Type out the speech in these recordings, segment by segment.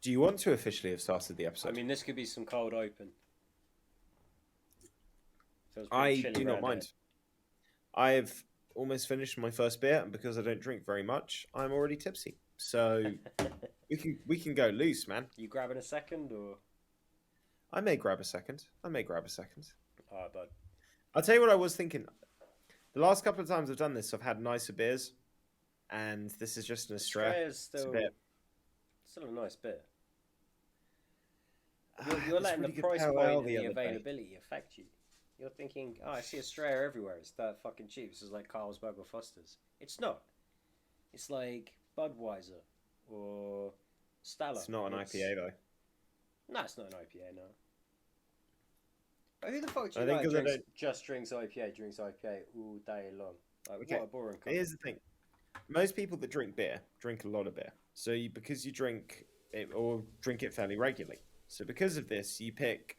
Do you want to officially have started the I episode? mean, this could be some cold open. Feels pretty I chilly do not around here. mind. I've almost finished my first beer, and because I don't drink very much, I'm already tipsy. So we can go loose, man. You grabbing a second or? I may grab a second. I may grab a second. Alright, bud. I'll tell you what I was thinking. The last couple of times I've done this, I've had nicer beers, and this is just an Estrella. Australia's It's a bit. still a nice bit. You're This letting the really good price pale point ale and the the other day. availability affect you. You're thinking, oh, I see Australia everywhere. It's that fucking cheap. This is like Carlsberg or Foster's. It's not. It's like Budweiser or Stella. It's not an IPA though. No, it's not an IPA, no. But who the fuck do I you think like because I don't. just drinks IPA all day long? Like, Okay, what a boring cunt. here's the thing. Most people that drink beer drink a lot of beer. So because you drink it or drink it fairly regularly. So because of this, you pick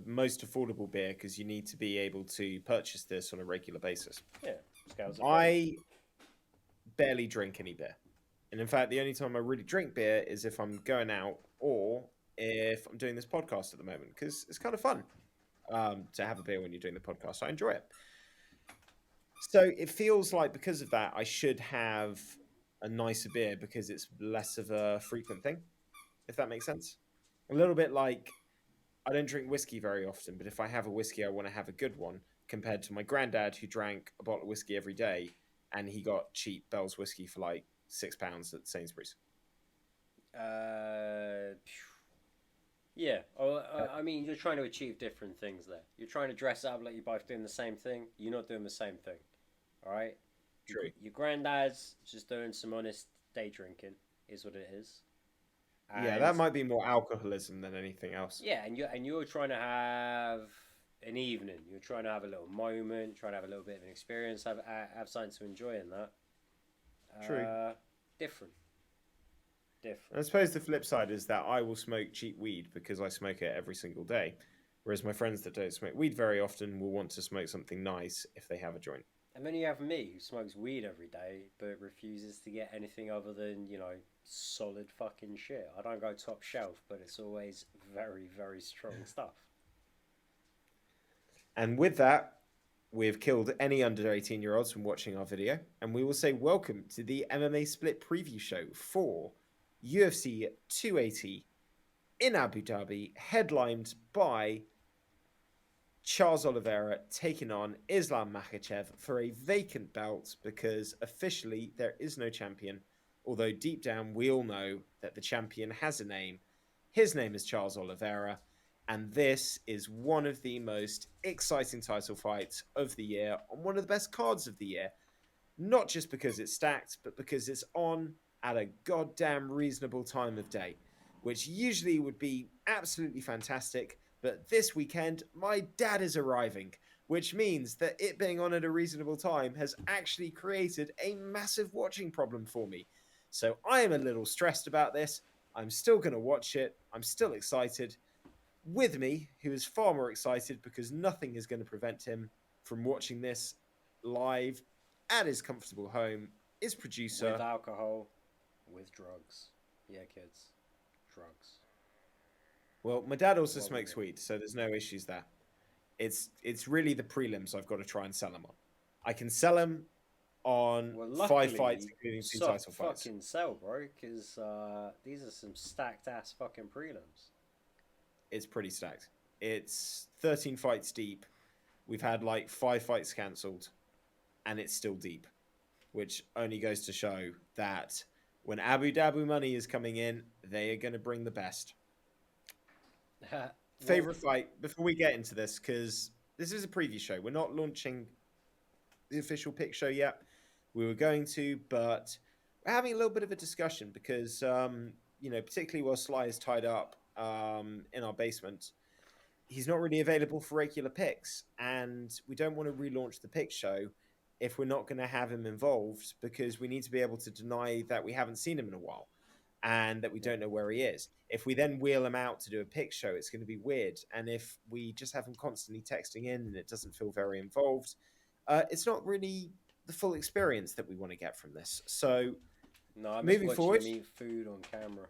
most affordable beer because you need to be able to purchase this on a regular basis. Yeah, scales are better. I barely drink any beer. And in fact, the only time I really drink beer is if I'm going out or if I'm doing this podcast at the moment because it's kind of fun to have a beer when you're doing the podcast. I enjoy it. So it feels like because of that, I should have a nicer beer because it's less of a frequent thing, if that makes sense. A little bit like I don't drink whiskey very often, but if I have a whiskey, I want to have a good one compared to my granddad who drank a bottle of whiskey every day and he got cheap Bell's whiskey for like £6 at Sainsbury's. Phew. Yeah. Oh, I mean, you're trying to achieve different things there. You're trying to dress up like you're both doing the same thing. You're not doing the same thing. All right. True. Your granddad's just doing some honest day drinking, is what it is. Yeah, And that might be more alcoholism than anything else. yeah, and you're trying to have an evening. You're trying to have a little moment, trying to have a little bit of an experience, have something to enjoy in that. True. Different, I different. suppose the flip side is that I will smoke cheap weed because I smoke it every single day. Whereas my friends that don't smoke weed very often will want to smoke something nice if they have a joint. And then you have me who smokes weed every day but refuses to get anything other than, solid fucking shit. I don't go top shelf, but it's always very, very strong stuff. And with that, we've killed any under 18-year-olds from watching our video. And we will say welcome to the MMA Split preview show for UFC 280 in Abu Dhabi, headlined by Charles Oliveira taking on Islam Makhachev for a vacant belt because officially there is no champion. Although deep down we all know that the champion has a name. His name is Charles Oliveira. And this is one of the most exciting title fights of the year on one of the best cards of the year. Not just because it's stacked, but because it's on at a goddamn reasonable time of day, which usually would be absolutely fantastic. But this weekend, my dad is arriving, which means that it being on at a reasonable time has actually created a massive watching problem for me. So I am a little stressed about this. I'm still going to watch it. I'm still excited. With me, who is far more excited because nothing is going to prevent him from watching this live at his comfortable home, is With producer. alcohol, with drugs. Yeah, kids. Drugs. Well, my dad Is also what we smokes do. weed, so there's no issues there. It's really the prelims I've got to try and sell him on. I can sell him on Well, 5 fights, luckily, including two soft title fights. fucking sell, bro, because these are some stacked ass fucking prelims. It's pretty stacked. It's 13 fights deep. We've had like 5 fights cancelled, and it's still deep, which only goes to show that when Abu Dhabi money is coming in, they are going to bring the best. Well, Favorite fight before we get into this, because this is a preview show. We're not launching the official pick show yet. We were going to, but we're having a little bit of a discussion because, particularly while Sly is tied up in our basement, he's not really available for regular picks, and we don't want to relaunch the pick show if we're not going to have him involved because we need to be able to deny that we haven't seen him in a while and that we yeah. don't know where he is. If we then wheel him out to do a pick show, it's going to be weird. And if we just have him constantly texting in and it doesn't feel very involved, it's not really the full experience that we want to get from this. So No, I miss moving watching forward, him eat food on camera.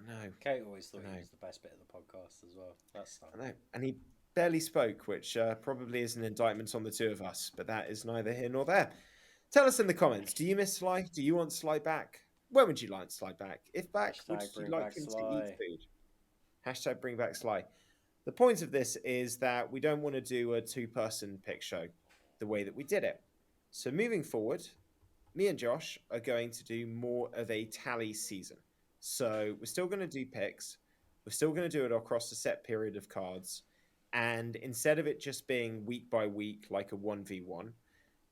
know. Kate always thought I he know. was the best bit of the podcast as well. That's sad. I know. And he barely spoke, which probably is an indictment on the two of us, but that is neither here nor there. Tell us in the comments, do you miss Sly? Do you want Sly back? When would you like Sly back? If back, would Hashtag you bring like back him to eat Sly. food? Hashtag bring back Sly. The point of this is that we don't want to do a two-person pick show the way that we did it. So moving forward, me and Josh are going to do more of a tally season. So we're still going to do picks. We're still going to do it across a set period of cards. And instead of it just being week by week like a 1v1,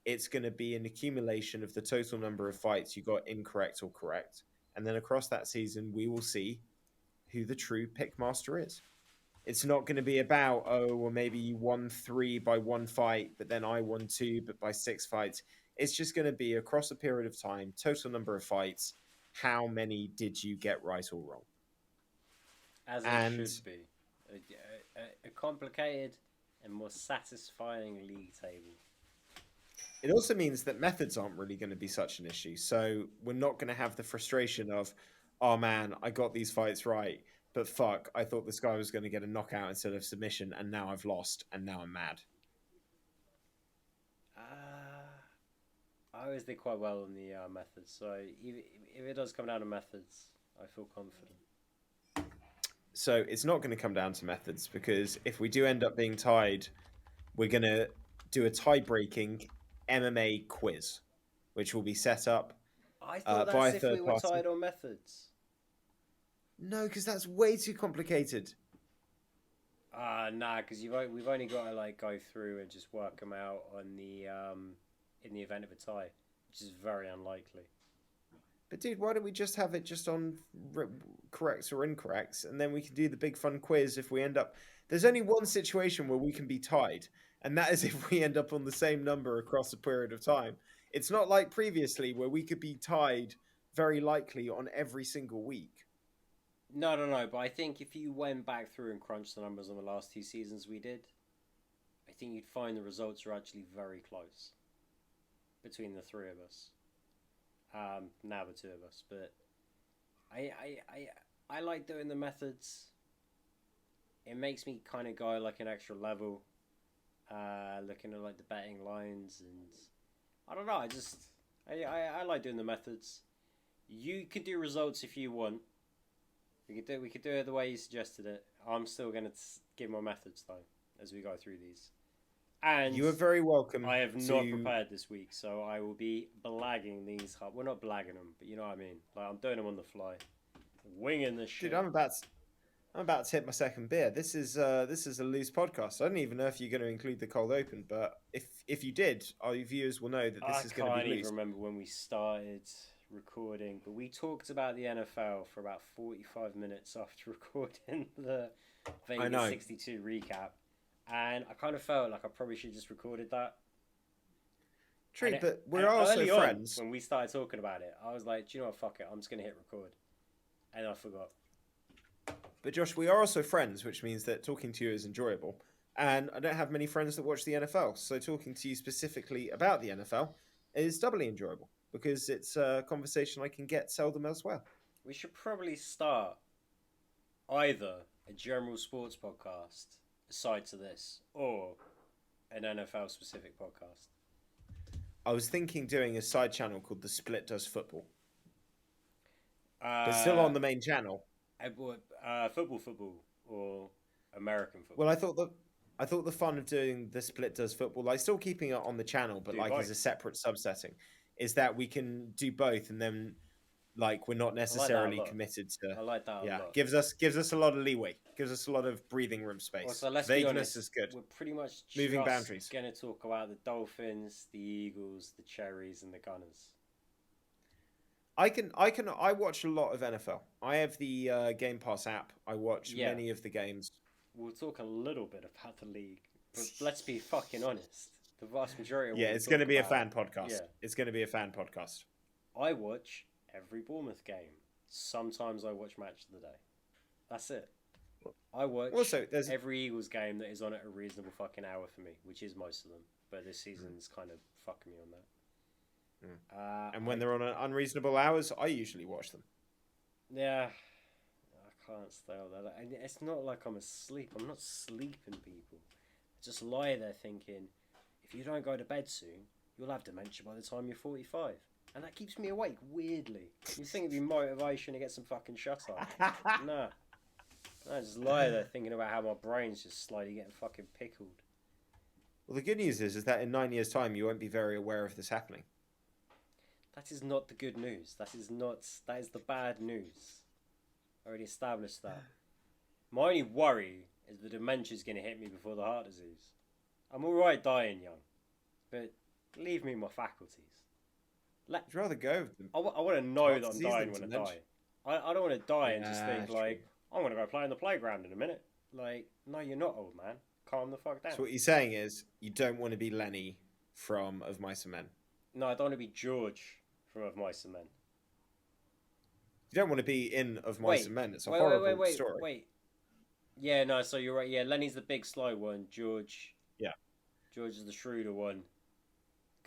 it's going to be an accumulation of the total number of fights you got incorrect or correct. And then across that season, we will see who the true pick master is. It's not going to be about, oh, well, maybe you won 3 by 1 fight, but then I won 2, but by 6 fights. It's just going to be across a period of time, total number of fights. How many did you get right or wrong? As it And should be. A complicated and more satisfying league table. it also means that methods aren't really going to be such an issue. So we're not going to have the frustration of, oh man, I got these fights right, but fuck, I thought this guy was going to get a knockout instead of submission, and now I've lost, and now I'm mad. I always did quite well on the methods, so if it does come down to methods, I feel confident. So it's not going to come down to methods, because if we do end up being tied, we're going to do a tie-breaking MMA quiz, which will be set up I thought by a that's if third we were party. tied on methods. No, because that's way too complicated. Nah, because we've only got to like go through and just work them out on the in the event of a tie, which is very unlikely. But dude, why don't we just have it just on corrects or incorrects, and then we can do the big fun quiz if we end up. There's only one situation where we can be tied, and that is if we end up on the same number across a period of time. It's not like previously where we could be tied very likely on every single week. No. But I think if you went back through and crunched the numbers on the last 2 seasons we did, I think you'd find the results are actually very close between the three of us. Now the two of us, but I like doing the methods. It makes me kind of go like an extra level, looking at like the betting lines, and I don't know. I like doing the methods. You could do results if you want. We could do it the way you suggested it. I'm still gonna give my methods though as we go through these. And You are very welcome. I have not prepared this week, so I will be blagging these. We're not blagging them, but you know what I mean. Like I'm doing them on the fly, winging this shit. Dude, I'm about to hit my second beer. This is a loose podcast. I don't even know if you're going to include the cold open, but if you did, our viewers will know that this is going to be loose. I can't even remember when we started recording, but we talked about the NFL for about 45 minutes after recording the Vegas 62 recap, and I kind of felt like I probably should have just recorded that. True, but we're also friends. When we started talking about it, I was like, do you know what, fuck it, I'm just going to hit record. And I forgot. But Josh, we are also friends, which means that talking to you is enjoyable. And I don't have many friends that watch the NFL, so talking to you specifically about the NFL is doubly enjoyable because it's a conversation I can get seldom elsewhere. We should probably start either a general sports podcast aside to this, or an NFL specific podcast. I was thinking doing a side channel called The Split Does Football. But still on the main channel. Football, or American football. Well, I thought the fun of doing The Split Does Football, like still keeping it on the channel, but like both. As a separate subsetting, is that we can do both, and then like we're not necessarily committed to. I like that. Yeah, gives us a lot of leeway, gives us a lot of breathing room space. Also, let's Vagueness be honest, is good. We're pretty much moving boundaries. Going to talk about the Dolphins, the Eagles, the Cherries, and the Gunners. I watch a lot of NFL. I have the Game Pass app. I watch many of the games. We'll talk a little bit about the league, but let's be fucking honest. The vast majority of it's going to be a fan podcast. Yeah. It's going to be a fan podcast. I watch every Bournemouth game. Sometimes I watch Match of the Day. That's it. I watch every Eagles game that is on at a reasonable fucking hour for me, which is most of them. But this season's kind of fucking me on that. And when they're on unreasonable hours, I usually watch them. Yeah, can't stay up that. And it's not like I'm asleep. I'm not sleeping, people. I just lie there thinking, if you don't go to bed soon, you'll have dementia by the time you're 45. And that keeps me awake, weirdly. You think it'd be motivation to get some fucking shut eye. Nah. I just lie there thinking about how my brain's just slowly getting fucking pickled. Well, the good news is that in 9 years' time, you won't be very aware of this happening. That is not the good news. That is not. That is the bad news. I already established that. My only worry is the dementia's going to hit me before the heart disease. I'm alright dying young, but leave me my faculties. I'd rather go. I want to know that I'm dying when I die. I don't want to die and just think like, I'm going to go play in the playground in a minute. Like, no, you're not, old man. Calm the fuck down. So what you're saying is you don't want to be Lenny from Of Mice and Men. No, I don't want to be George from Of Mice and Men. You don't want to be in Of Mice and Men. It's a horrible story. Wait. Yeah, no, so you're right. Yeah, Lenny's the big slow one. George. Yeah. George is the shrewder one.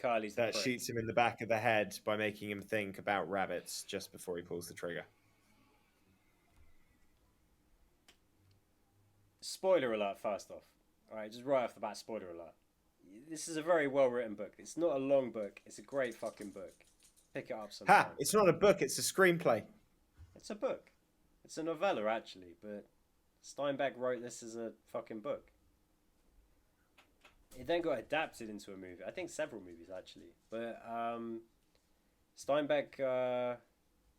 Carly's the that prick. shoots him in the back of the head by making him think about rabbits just before he pulls the trigger. Spoiler alert, first off. Alright, just right off the bat, spoiler alert. This is a very well written book. It's not a long book. It's a great fucking book. Pick it up sometime. Ha! It's not a book, it's a screenplay. It's a book. It's a novella, actually, but Steinbeck wrote this as a fucking book. It then got adapted into a movie. I think several movies, actually. But Steinbeck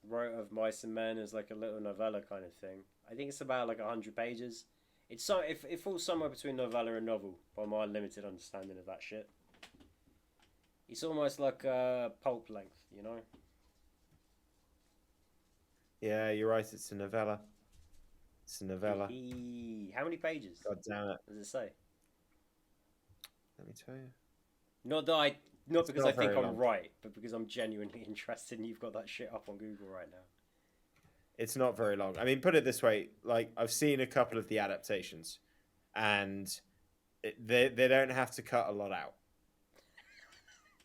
wrote Of Mice and Men as like a little novella kind of thing. I think it's about like 100 pages. It falls somewhere between novella and novel, by my limited understanding of that shit. It's almost like pulp length, you know? Yeah, you're right, it's a novella. It's a novella. How many pages? God damn it. Does it say? Let me tell you. Not because I think I'm long. right, but because I'm genuinely interested and you've got that shit up on Google right now. It's not very long. I mean, put it this way, like I've seen a couple of the adaptations and they don't have to cut a lot out.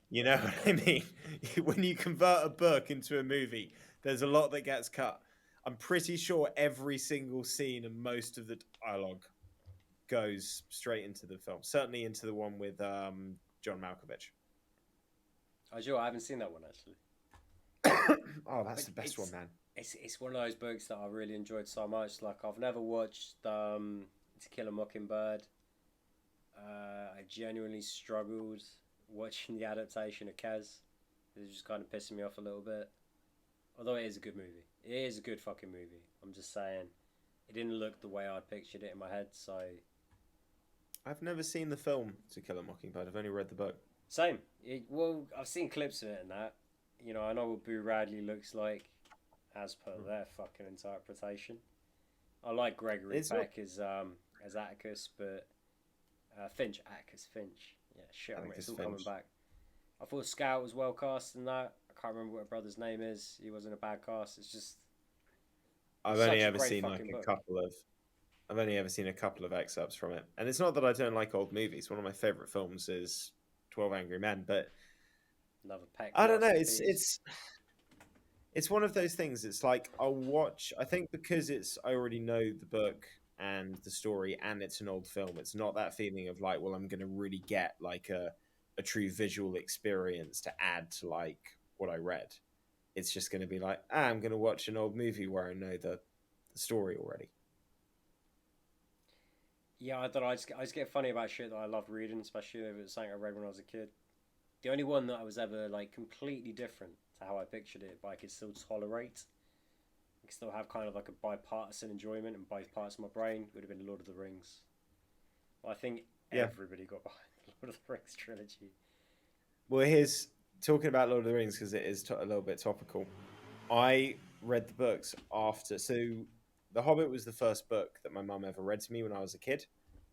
You know what I mean? When you convert a book into a movie, there's a lot that gets cut. I'm pretty sure every single scene and most of the dialogue goes straight into the film. Certainly into the one with John Malkovich. Oh, sure, I haven't seen that one actually. Oh, that's the best one, man. It's one of those books that I really enjoyed so much. Like I've never watched To Kill a Mockingbird. I genuinely struggled watching the adaptation of Kaz. It was just kind of pissing me off a little bit. Although it is a good movie. It is a good fucking movie. I'm just saying, it didn't look the way I pictured it in my head. So I've never seen the film To Kill a Mockingbird. I've only read the book. Same. Well, I've seen clips of it and that. You know, I know what Boo Radley looks like, as per their fucking interpretation. I like Gregory Peck as Atticus, but Atticus Finch. Yeah, shit, it's all coming back. I thought Scout was well cast in that. I can't remember what her brother's name is. He wasn't a bad cast. It's just. I've only ever seen like a couple of. I've only ever seen a couple of excerpts from it, and it's not that I don't like old movies. One of my favorite films is 12 Angry Men, but Another Peck. I don't know. It's one of those things. It's like I'll watch. I think because I already know the book and the story, and it's an old film. It's not that feeling of like, well, I'm going to really get like a true visual experience to add to like what I read. It's just going to be like, I'm going to watch an old movie where I know the story already. Yeah, I don't know. I just get funny about shit that I love reading, especially if it's something I read when I was a kid. The only one that I was ever like completely different to how I pictured it, but I could still tolerate, I could still have kind of like a bipartisan enjoyment in both parts of my brain, would have been Lord of the Rings. Well, I think everybody got behind the Lord of the Rings trilogy. Well, here's talking about Lord of the Rings because it is a little bit topical. I read the books after, so The Hobbit was the first book that my mum ever read to me when I was a kid,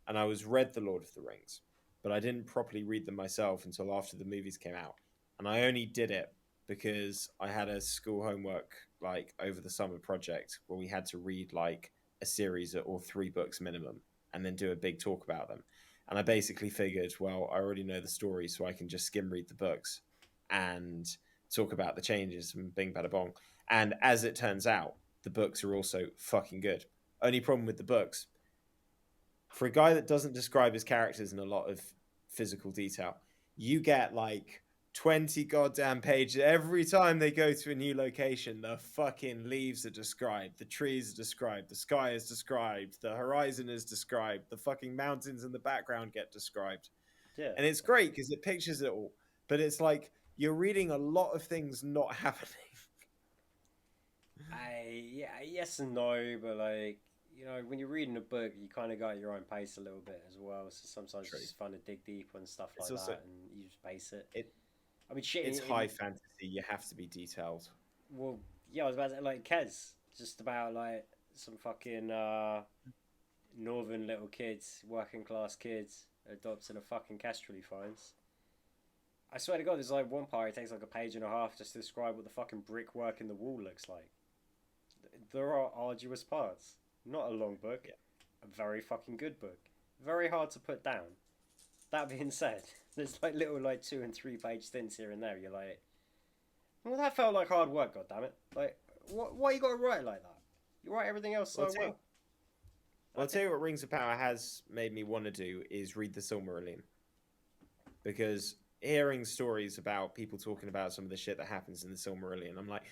and I was read The Lord of the Rings, but I didn't properly read them myself until after the movies came out, and I only did it because I had a school homework like over the summer project where we had to read like a series or 3 books minimum and then do a big talk about them. And I basically figured, well, I already know the story, so I can just skim read the books and talk about the changes and bing bada bong. And as it turns out, the books are also fucking good. Only problem with the books, for a guy that doesn't describe his characters in a lot of physical detail, you get like 20 goddamn pages every time they go to a new location. The fucking leaves are described, the trees are described, the sky is described, the horizon is described, the fucking mountains in the background get described. Yeah. And it's great because it pictures it all, but it's like you're reading a lot of things not happening. Yes and no, but like, you know, when you're reading a book, you kind of got your own pace a little bit as well. So sometimes True. it's just fun to dig deep and stuff It's like also that, and you just pace it. it I mean, shit. it's high fantasy. You have to be detailed. Well, yeah, I was about to say, like Kez, just about like some fucking northern little kids, working class kids, adopting a fucking kestrel he finds. I swear to God, there's like one part. It takes like a page and a half just to describe what the fucking brickwork in the wall looks like. There are arduous parts. Not a long book. Yeah. A very fucking good book. Very hard to put down. That being said, there's like little like 2 and 3 page stints here and there. You're like, well, that felt like hard work. God damn it! Like, why you got to write it like that? You write everything else so well. Well, I'll tell you what Rings of Power has made me want to do is read the Silmarillion, because hearing stories about people talking about some of the shit that happens in the Silmarillion, I'm like,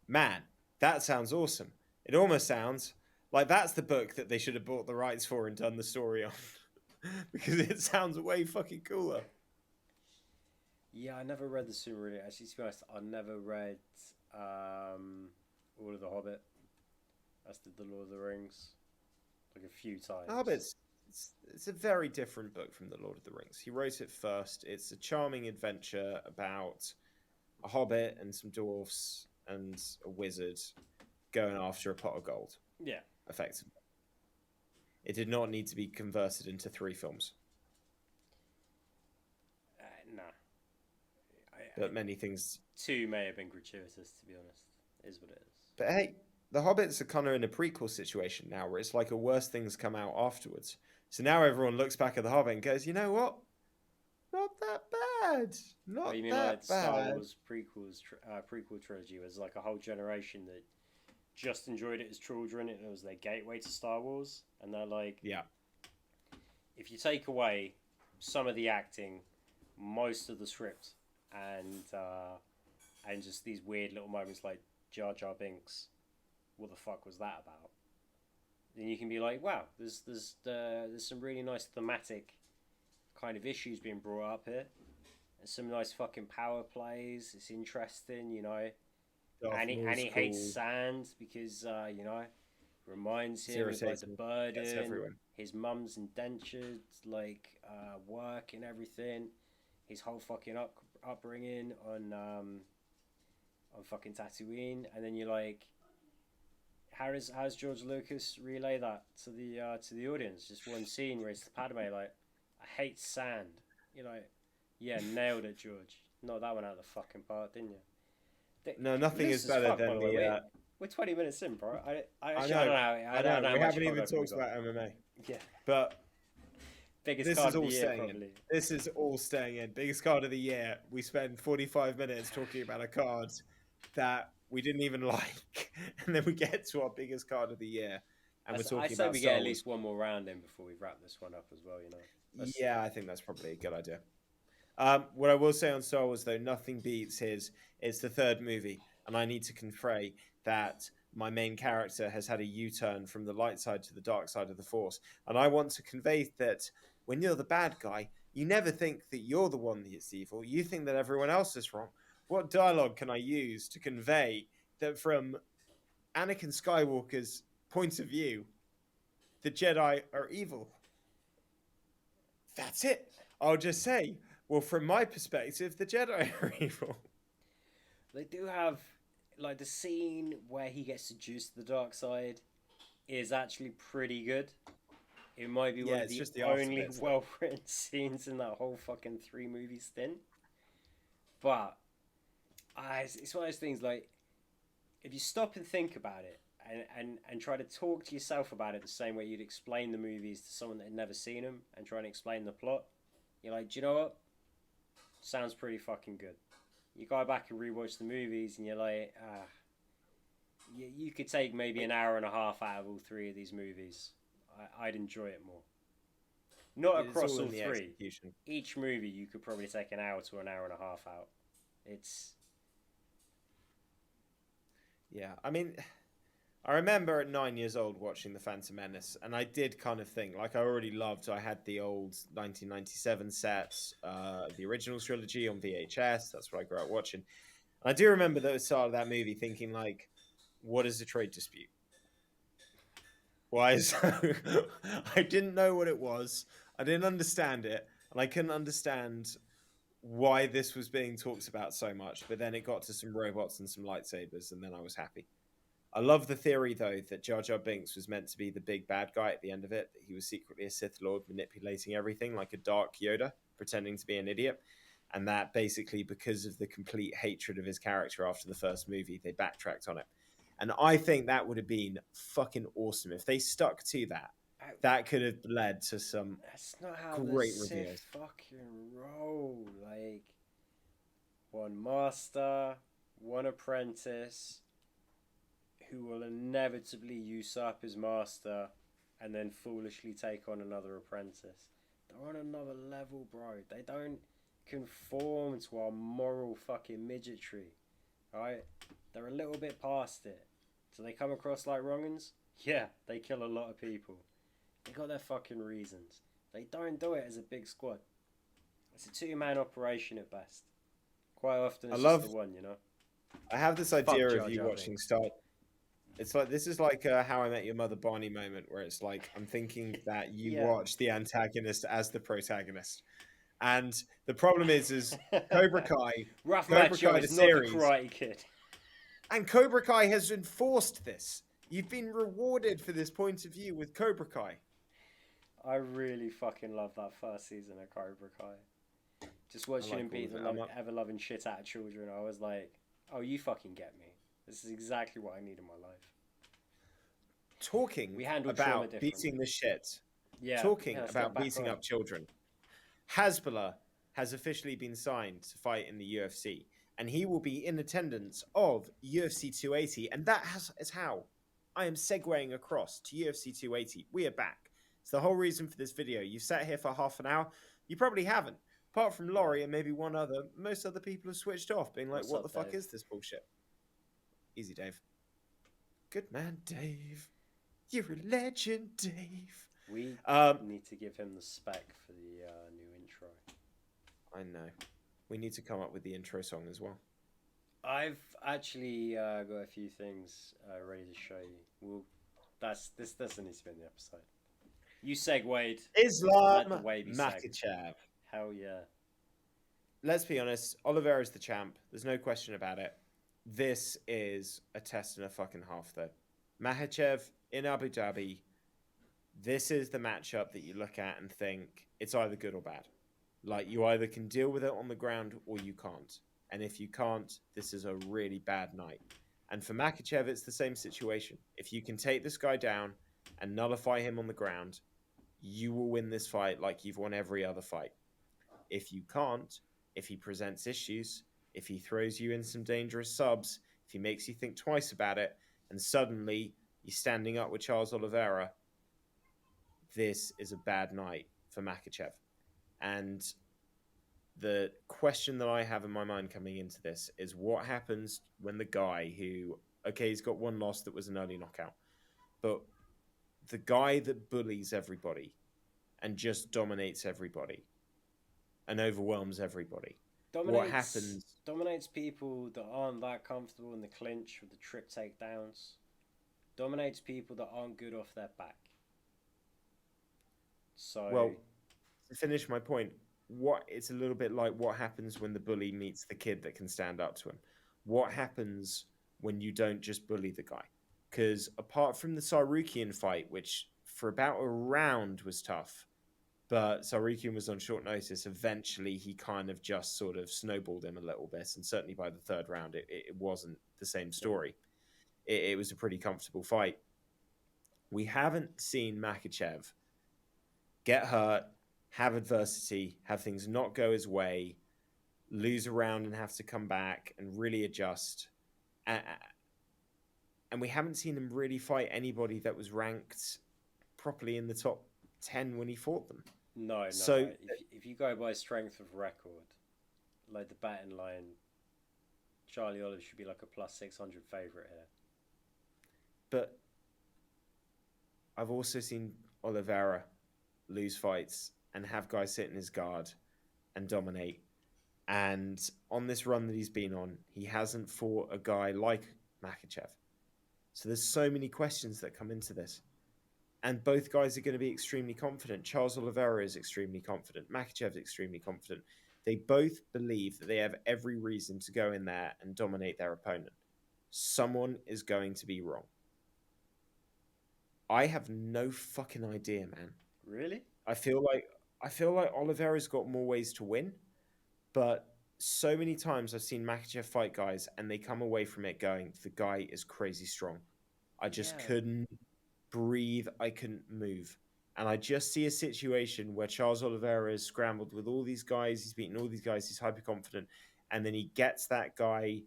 man, that sounds awesome. It almost sounds like that's the book that they should have bought the rights for and done the story on, because it sounds way fucking cooler. Yeah, I never read the Silmarillion. Actually, to be honest, I never read all of the Hobbit. As did the Lord of the Rings, like a few times. Hobbit's it's a very different book from the Lord of the Rings. He wrote it first. It's a charming adventure about a hobbit and some dwarfs and a wizard going after a pot of gold. Yeah, Effectively. It did not need to be converted into 3 films. nah. But many things. 2 may have been gratuitous, to be honest. It is what it is. But hey, the Hobbits are kind of in a prequel situation now, where it's like a worse things come out afterwards. So now everyone looks back at the Hobbit and goes, you know what? Not that bad. Not You mean that like Star bad. Wars prequel trilogy was like a whole generation that just enjoyed it as children. It was their gateway to Star Wars, and they're like, Yeah. if you take away some of the acting, most of the script, and just these weird little moments like Jar Jar Binks, what the fuck was that about? Then you can be like, wow, there's some really nice thematic kind of issues being brought up here. There's some nice fucking power plays. It's interesting, you know. And he hates sand because you know, reminds him of like the burden, his mum's indentured like work and everything, his whole fucking upbringing on fucking Tatooine, and then you're like, how does George Lucas relay that to the audience? Just one scene where it's Padme like, I hate sand. You're like, yeah, nailed it, George. Knocked that one out of the fucking park, didn't you? No, nothing is better than the. We're 20 minutes in, bro. I know. don't know. I don't know. We haven't even talked about MMA. Yeah. But biggest this card is of all the year, staying probably. in. This is all staying in. Biggest card of the year. We spend 45 minutes talking about a card that we didn't even like, and then we get to our biggest card of the year, and we're talking about. I say we get at least one more round in before we wrap this one up as well. You know. Yeah, I think that's probably a good idea. What I will say on Star Wars, though, nothing beats his. It's the 3rd movie, and I need to convey that my main character has had a U-turn from the light side to the dark side of the Force, and I want to convey that when you're the bad guy, you never think that you're the one that's evil. You think that everyone else is wrong. What dialogue can I use to convey that from Anakin Skywalker's point of view, the Jedi are evil? That's it. I'll just say, well, from my perspective, the Jedi are evil. They do have, like, the scene where he gets seduced to the dark side is actually pretty good. It might be one of the only well-written scenes in that whole fucking 3-movie stint. But it's one of those things, like, if you stop and think about it and try to talk to yourself about it the same way you'd explain the movies to someone that had never seen them and try and explain the plot, you're like, do you know what? Sounds pretty fucking good. You go back and rewatch the movies and you're like, You could take maybe an hour and a half out of all three of these movies. I'd enjoy it more. Not It's across all all in the three. execution. Each movie you could probably take an hour to an hour and a half out. It's Yeah, I mean, I remember at 9 years old watching The Phantom Menace, and I did kind of think, like, I already loved, I had the old 1997 sets, the original trilogy on VHS. That's what I grew up watching. And I do remember the start of that movie thinking, like, what is a trade dispute? Why is I didn't know what it was. I didn't understand it, and I couldn't understand why this was being talked about so much. But then it got to some robots and some lightsabers, and then I was happy. I love the theory, though, that Jar Jar Binks was meant to be the big bad guy at the end of it, that he was secretly a Sith Lord manipulating everything like a dark Yoda, pretending to be an idiot. And that basically, because of the complete hatred of his character after the first movie, they backtracked on it. And I think that would have been fucking awesome. If they stuck to that, I, that could have led to some that's not how the great Sith reveals. fucking roll. Like one master, one apprentice, who will inevitably usurp his master, and then foolishly take on another apprentice. They're on another level, bro. They don't conform to our moral fucking midgetry. Right? They're a little bit past it. So they come across like wrong'uns? Yeah, they kill a lot of people. They got their fucking reasons. They don't do it as a big squad. It's a two-man operation at best. Quite often I it's just love, the one, you know? I have this Fuck idea of Jar you Jar watching Binks. Star. It's like this is like a How I Met Your Mother Barney moment where it's like I'm thinking that you Yeah. watch the antagonist as the protagonist, and the problem is Cobra Kai, Rough Cobra Macho Kai the is not the series, Karate Kid. and Cobra Kai has enforced this. You've been rewarded for this point of view with Cobra Kai. I really fucking love that first season of Cobra Kai. Just I watching him like all beat of the it. ever loving shit out of children, I was like, oh, you fucking get me. This is exactly what I need in my life. Talking We handle trauma about differently. beating the shit, Yeah, talking let's get about back beating on up it. children. Hasbulla has officially been signed to fight in the UFC, and he will be in attendance of UFC 280, and is how I am segueing across to UFC 280. We are back. It's the whole reason for this video. You've sat here for half an hour. You probably haven't. Apart from Yeah. Laurie and maybe one other, most other people have switched off, being like, What's what up, the fuck Dave? is this bullshit? Easy, Dave. Good man, Dave. You're a legend, Dave. We Um, need to give him the spec for the new intro. I know. We need to come up with the intro song as well. I've actually got a few things ready to show you. This doesn't need to be in the episode. You segued. Let the Islam way be segged. Makhachev. Hell yeah. Let's be honest, Oliveira is the champ. There's no question about it. This is a test and a fucking half, though. Makhachev in Abu Dhabi. This is the matchup that you look at and think it's either good or bad. Like, you either can deal with it on the ground or you can't. And if you can't, this is a really bad night. And for Makhachev, it's the same situation. If you can take this guy down and nullify him on the ground, you will win this fight like you've won every other fight. If you can't, if he presents issues, if he throws you in some dangerous subs, if he makes you think twice about it, and suddenly you're standing up with Charles Oliveira, this is a bad night for Makhachev. And the question that I have in my mind coming into this is what happens when the guy who, okay, he's got one loss that was an early knockout, but the guy that bullies everybody and just dominates everybody and overwhelms everybody. What happens? Dominates people that aren't that comfortable in the clinch with the trip takedowns. Dominates people that aren't good off their back. So Well, to finish my point, it's a little bit like what happens when the bully meets the kid that can stand up to him. What happens when you don't just bully the guy? Because apart from the Sarukian fight, which for about a round was tough, but Sarukian was on short notice. Eventually, he kind of just sort of snowballed him a little bit, and certainly by the third round, it wasn't the same story. It was a pretty comfortable fight. We haven't seen Makhachev get hurt, have adversity, have things not go his way, lose a round and have to come back and really adjust. and we haven't seen him really fight anybody that was ranked properly in the top 10 when he fought them. No, no. So, If you go by strength of record, like the batting line, Charlie Olive should be like a plus 600 favourite here. but I've also seen Oliveira lose fights and have guys sit in his guard and dominate. And on this run that he's been on, he hasn't fought a guy like Makhachev. So there's so many questions that come into this. And both guys are going to be extremely confident. Charles Oliveira is extremely confident. Makhachev is extremely confident. They both believe that they have every reason to go in there and dominate their opponent. Someone is going to be wrong. I have no fucking idea, man. Really? I feel like Oliveira's got more ways to win, but so many times I've seen Makhachev fight guys and they come away from it going, the guy is crazy strong. I just Yeah. couldn't breathe. I couldn't move. And I just see a situation where Charles Oliveira is scrambled with all these guys. He's beaten all these guys. He's hyper confident. And then he gets that guy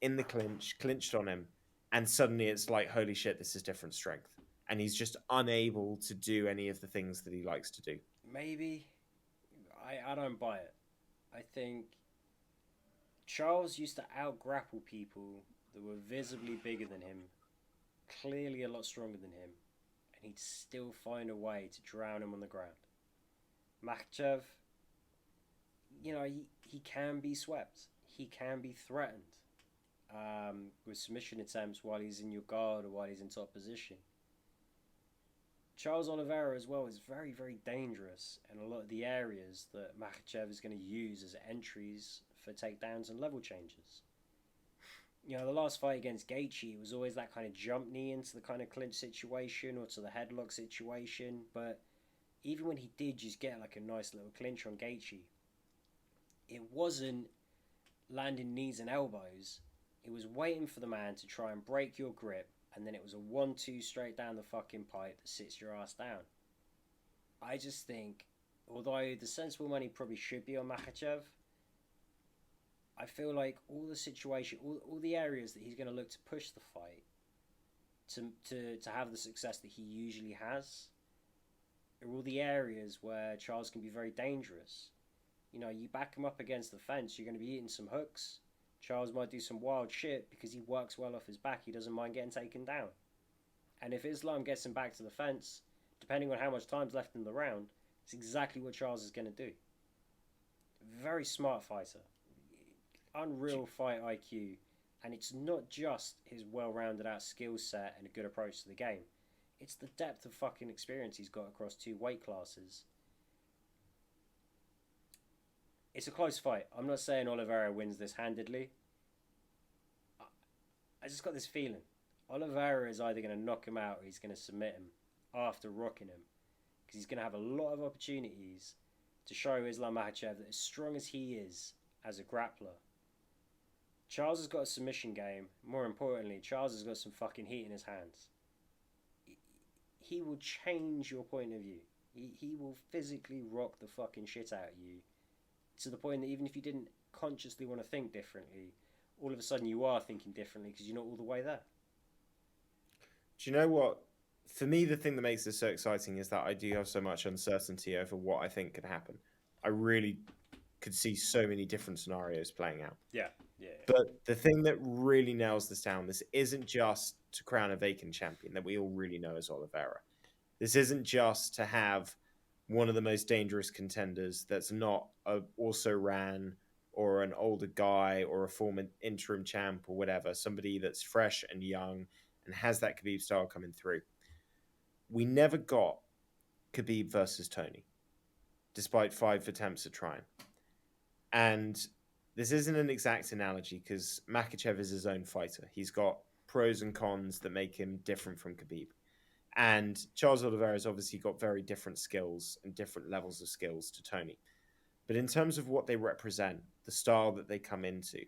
in the clinch, clinched on him. And suddenly it's like, holy shit, this is different strength. And he's just unable to do any of the things that he likes to do. Maybe. I don't buy it. I think Charles used to out grapple people that were visibly bigger than him, clearly a lot stronger than him, and he'd still find a way to drown him on the ground. Makhachev, he can be swept. He can be threatened with submission attempts while he's in your guard or while he's in top position. Charles Oliveira as well is very, very dangerous in a lot of the areas that Makhachev is going to use as entries for takedowns and level changes. The last fight against Gaethje, it was always that kind of jump knee into the kind of clinch situation or to the headlock situation. But even when he did just get like a nice little clinch on Gaethje, it wasn't landing knees and elbows. It was waiting for the man to try and break your grip, and then it was a 1-2 straight down the fucking pipe that sits your ass down. I just think, although the sensible money probably should be on Makhachev, I feel like all the situation, all the areas that he's going to look to push the fight to have the success that he usually has are all the areas where Charles can be very dangerous. You back him up against the fence, you're going to be eating some hooks. Charles might do some wild shit because he works well off his back. He doesn't mind getting taken down. And if Islam gets him back to the fence, depending on how much time's left in the round, it's exactly what Charles is going to do. Very smart fighter. Unreal fight IQ. And it's not just his well-rounded out skill set and a good approach to the game. It's the depth of fucking experience he's got across 2 weight classes. It's a close fight. I'm not saying Oliveira wins this handedly. I just got this feeling. Oliveira is either going to knock him out or he's going to submit him after rocking him. Because he's going to have a lot of opportunities to show Islam Makhachev that as strong as he is as a grappler, Charles has got a submission game. More importantly, Charles has got some fucking heat in his hands. He will change your point of view. He will physically rock the fucking shit out of you to the point that even if you didn't consciously want to think differently, all of a sudden you are thinking differently because you're not all the way there. Do you know what? For me, the thing that makes this so exciting is that I do have so much uncertainty over what I think could happen. I really could see so many different scenarios playing out. Yeah. But the thing that really nails this down, this isn't just to crown a vacant champion that we all really know as Oliveira. This isn't just to have one of the most dangerous contenders that's not a also ran or an older guy or a former interim champ or whatever, somebody that's fresh and young and has that Khabib style coming through. We never got Khabib versus Tony, despite 5 attempts at trying. And this isn't an exact analogy because Makhachev is his own fighter. He's got pros and cons that make him different from Khabib. And Charles Oliveira has obviously got very different skills and different levels of skills to Tony. But in terms of what they represent, the style that they come into,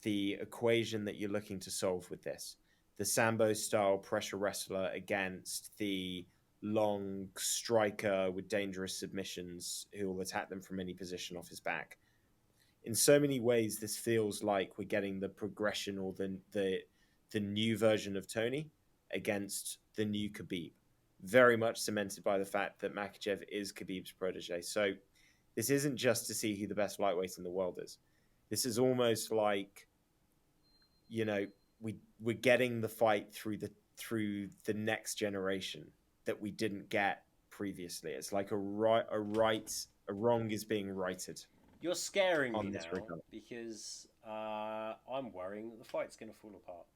the equation that you're looking to solve with this, the Sambo style pressure wrestler against the long striker with dangerous submissions who will attack them from any position off his back. In so many ways, this feels like we're getting the progression or the the new version of Tony against the new Khabib. Very much cemented by the fact that Makhachev is Khabib's protege. So this isn't just to see who the best lightweight in the world is. This is almost like, you know, we're getting the fight through the next generation that we didn't get previously. It's like a wrong is being righted. You're scaring me On this now regard. because I'm worrying that the fight's going to fall apart.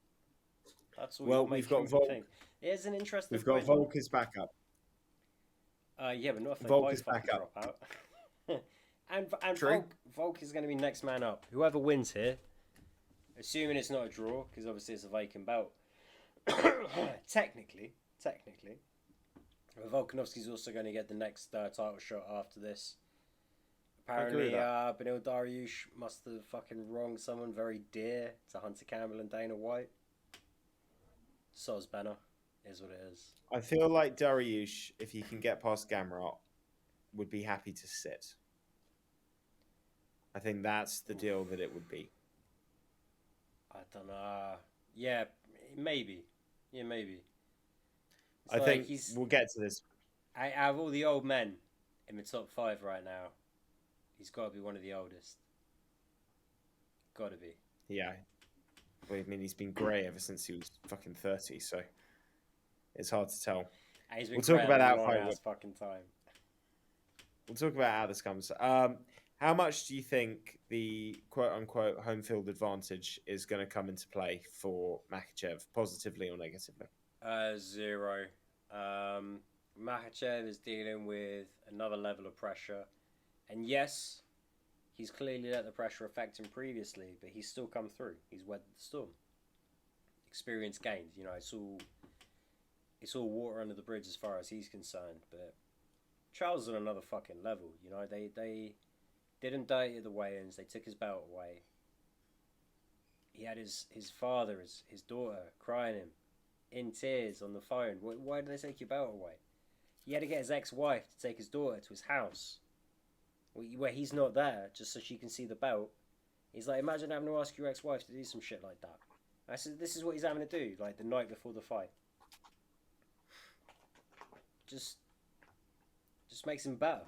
That's all Well, you're we've making got me think. Here's an interesting We've got point. Volker's backup. Yeah, but not if they Volker's both fucking back up. drop out. and True. Volk is going to be next man up. Whoever wins here, assuming it's not a draw, because obviously it's a vacant belt. technically, Volkanovski's also going to get the next title shot after this. Apparently, Beneil Dariush must have fucking wronged someone very dear to Hunter Campbell and Dana White. So's Benner, is what it is. I feel like Dariush, if he can get past Gamrot, would be happy to sit. I think that's the deal that it would be. I don't know. Yeah, maybe. Yeah, maybe. It's I like think we'll get to this. Out of all the old men in the top 5 right now, he's got to be one of the oldest. Got to be. Yeah. Well, I mean, he's been grey ever since he was fucking 30, so it's hard to tell. And he's been We'll talk about that that fight. fucking time. We'll talk about how this comes. How much do you think the quote-unquote home field advantage is going to come into play for Makhachev, positively or negatively? 0. Makhachev is dealing with another level of pressure. And yes, he's clearly let the pressure affect him previously, but he's still come through. He's weathered the storm. Experience gained. You know, it's all water under the bridge as far as he's concerned. But Charles is on another fucking level. You know, they didn't dirty the weigh-ins. They took his belt away. He had his father, his daughter, crying him in tears on the phone. Why did they take your belt away? He had to get his ex-wife to take his daughter to his house, where he's not there, just so she can see the belt. He's like, imagine having to ask your ex-wife to do some shit like that. I said, this is what he's having to do, like the night before the fight. Just makes him better.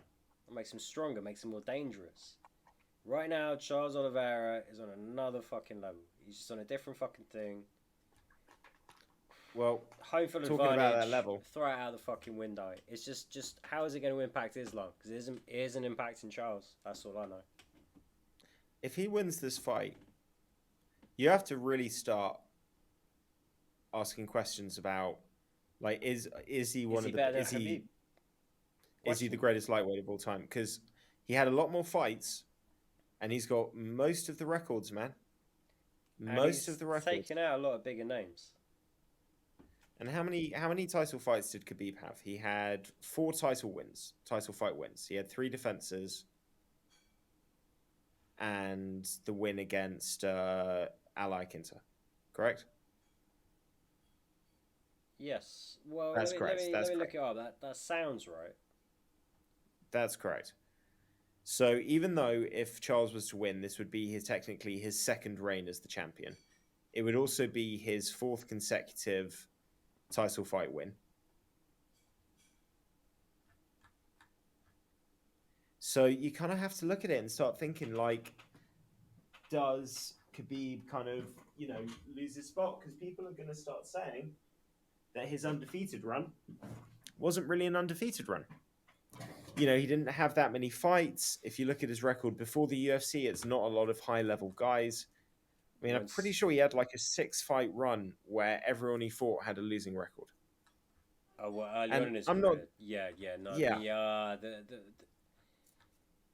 It makes him stronger, makes him more dangerous. Right now, Charles Oliveira is on another fucking level. He's just on a different fucking thing. Well, home field talking advantage, about that level, throw it out the fucking window. It's just how is it going to impact Islam? Because it isn't impacting Charles. That's all I know. if he wins this fight, you have to really start asking questions about, like, is he one of the is he the greatest lightweight of all time? Because he had a lot more fights, and he's got most of the records, man. Most of the records. Taking out a lot of bigger names. And how many title fights did Khabib have? He had 4 title fight wins. He had 3 defenses, and the win against Ally Kinter, correct? Yes. Well, That's correct. Let me look it up. That sounds right. That's correct. So even though if Charles was to win, this would be technically his second reign as the champion. It would also be his 4th consecutive title fight win. So you kind of have to look at it and start thinking, like, does Khabib kind of, lose his spot? Because people are going to start saying that his undefeated run wasn't really an undefeated run. He didn't have that many fights. If you look at his record before the UFC, it's not a lot of high-level guys. I mean, I'm pretty sure he had like a 6-fight run where everyone he fought had a losing record. Oh, well, early on in his career. Yeah.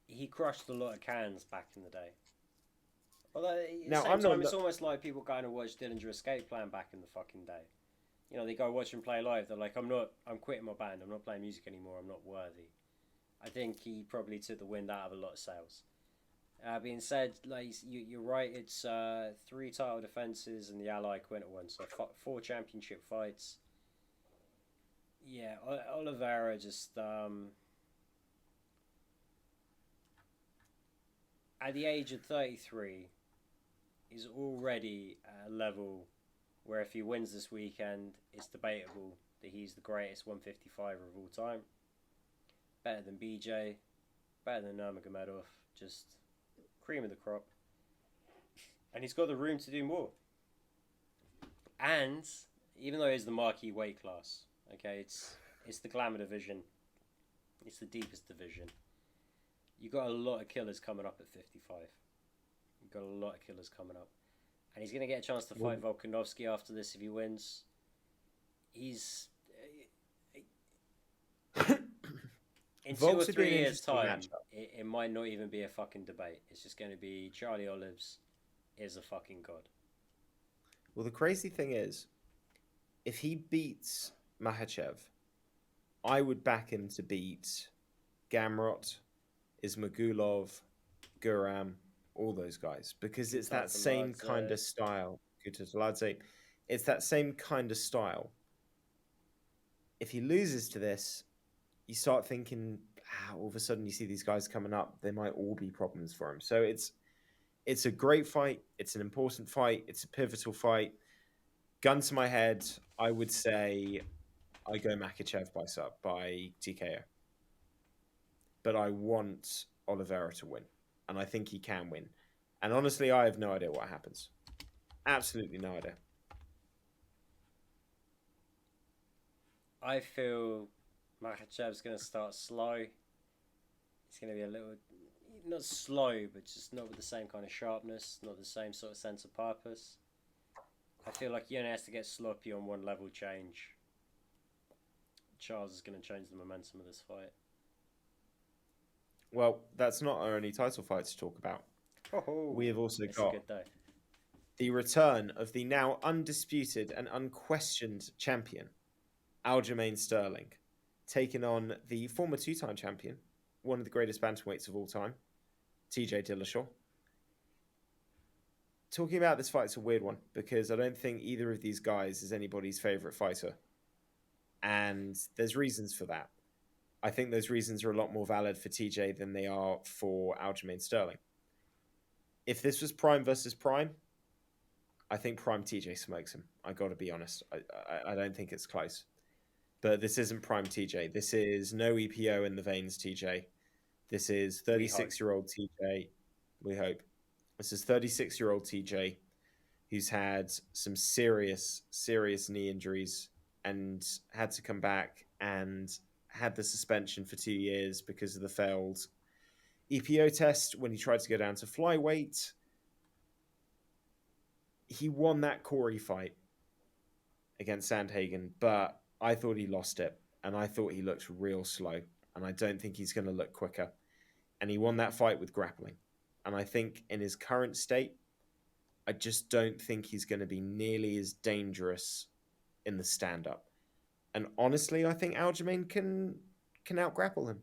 He crushed a lot of cans back in the day. Although, it's almost like people going to watch Dillinger Escape Plan back in the fucking day. They go watch him play live. They're like, I'm quitting my band. I'm not playing music anymore. I'm not worthy. I think he probably took the wind out of a lot of sales. Being said, like you're right, it's 3 title defenses and the Ally Quinter one, so 4 championship fights. Yeah, Oliveira just at the age of 33 is already at a level where if he wins this weekend, it's debatable that he's the greatest 155er of all time. Better than BJ, better than Nurmagomedov, just cream of the crop. And he's got the room to do more. And even though it's the marquee weight class, okay, it's the glamour division, it's the deepest division. You got a lot of killers coming up at 55. You got a lot of killers coming up, and he's gonna get a chance to fight Volkanovski after this if he wins. He's in 2 or 3 years' time, it might not even be a fucking debate. It's just going to be Charlie Olives is a fucking god. Well, the crazy thing is, if he beats Makhachev, I would back him to beat Gamrot, Ismagulov, Guram, all those guys, because it's that same kind of style. Kutaladze, it's that same kind of style. If he loses to this, you start thinking, all of a sudden you see these guys coming up, there might all be problems for him. So it's a great fight. It's an important fight. It's a pivotal fight. Gun to my head, I would say I go Makhachev by TKO. But I want Oliveira to win. And I think he can win. And honestly, I have no idea what happens. Absolutely no idea. I feel Makhachev's going to start slow. It's going to be a little, not slow, but just not with the same kind of sharpness, not the same sort of sense of purpose. I feel like he only has to get sloppy on one level change. Charles is going to change the momentum of this fight. Well, that's not our only title fight to talk about. We have also got the return of the now undisputed and unquestioned champion, Aljamain Sterling, taking on the former two-time champion, one of the greatest bantamweights of all time, TJ Dillashaw. Talking about this fight's a weird one because I don't think either of these guys is anybody's favorite fighter. And there's reasons for that. I think those reasons are a lot more valid for TJ than they are for Aljamain Sterling. If this was Prime versus Prime, I think Prime TJ smokes him. I got to be honest. I don't think it's close. But this isn't Prime TJ. This is no EPO in the veins TJ. This is 36-year-old TJ. We hope. This is 36-year-old TJ who's had some serious knee injuries and had to come back and had the suspension for 2 years because of the failed EPO test when he tried to go down to flyweight. He won that Corey fight against Sandhagen, but I thought he lost it, and I thought he looked real slow, and I don't think he's going to look quicker. And he won that fight with grappling. And I think in his current state, I just don't think he's going to be nearly as dangerous in the stand-up. And honestly, I think Aljamain can out-grapple him.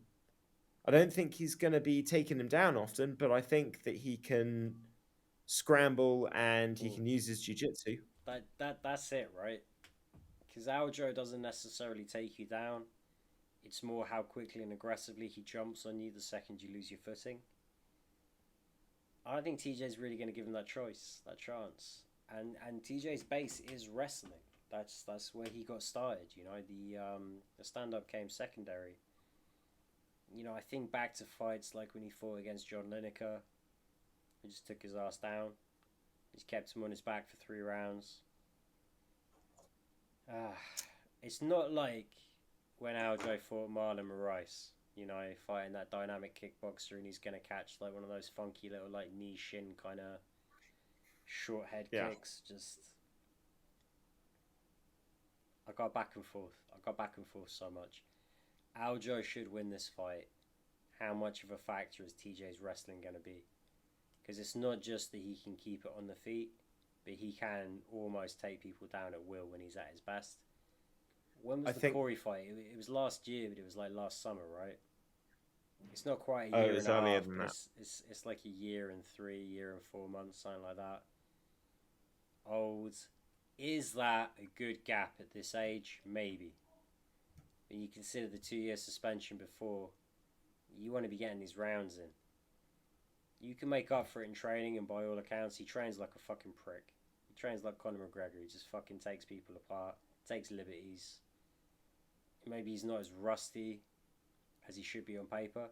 I don't think he's going to be taking him down often, but I think that he can scramble and he can use his jiu-jitsu. That's it, right? Because Aljo doesn't necessarily take you down. It's more how quickly and aggressively he jumps on you the second you lose your footing. I don't think TJ's really going to give him that choice, that chance. And TJ's base is wrestling. That's where he got started. You know, the stand-up came secondary. You know, I think back to fights like when he fought against John Lineker. He just took his ass down. He's kept him on his back for 3 rounds. It's not like when Aljo fought Marlon Moraes, you know, fighting that dynamic kickboxer and he's going to catch like one of those funky little like knee shin kind of short head kicks. Just, I got back and forth so much. Aljo should win this fight. How much of a factor is TJ's wrestling going to be? Because it's not just that he can keep it on the feet, but he can almost take people down at will when he's at his best. When was the Corey fight? It was last year, but it was like last summer, right? It's not quite a year and a half. It's like a year and 3, year and 4 months, something like that. Old. Is that a good gap at this age? Maybe. When you consider the 2-year suspension before, you want to be getting these rounds in. You can make up for it in training, and by all accounts, he trains like a fucking prick. He trains like Conor McGregor. He just fucking takes people apart, takes liberties. Maybe he's not as rusty as he should be on paper.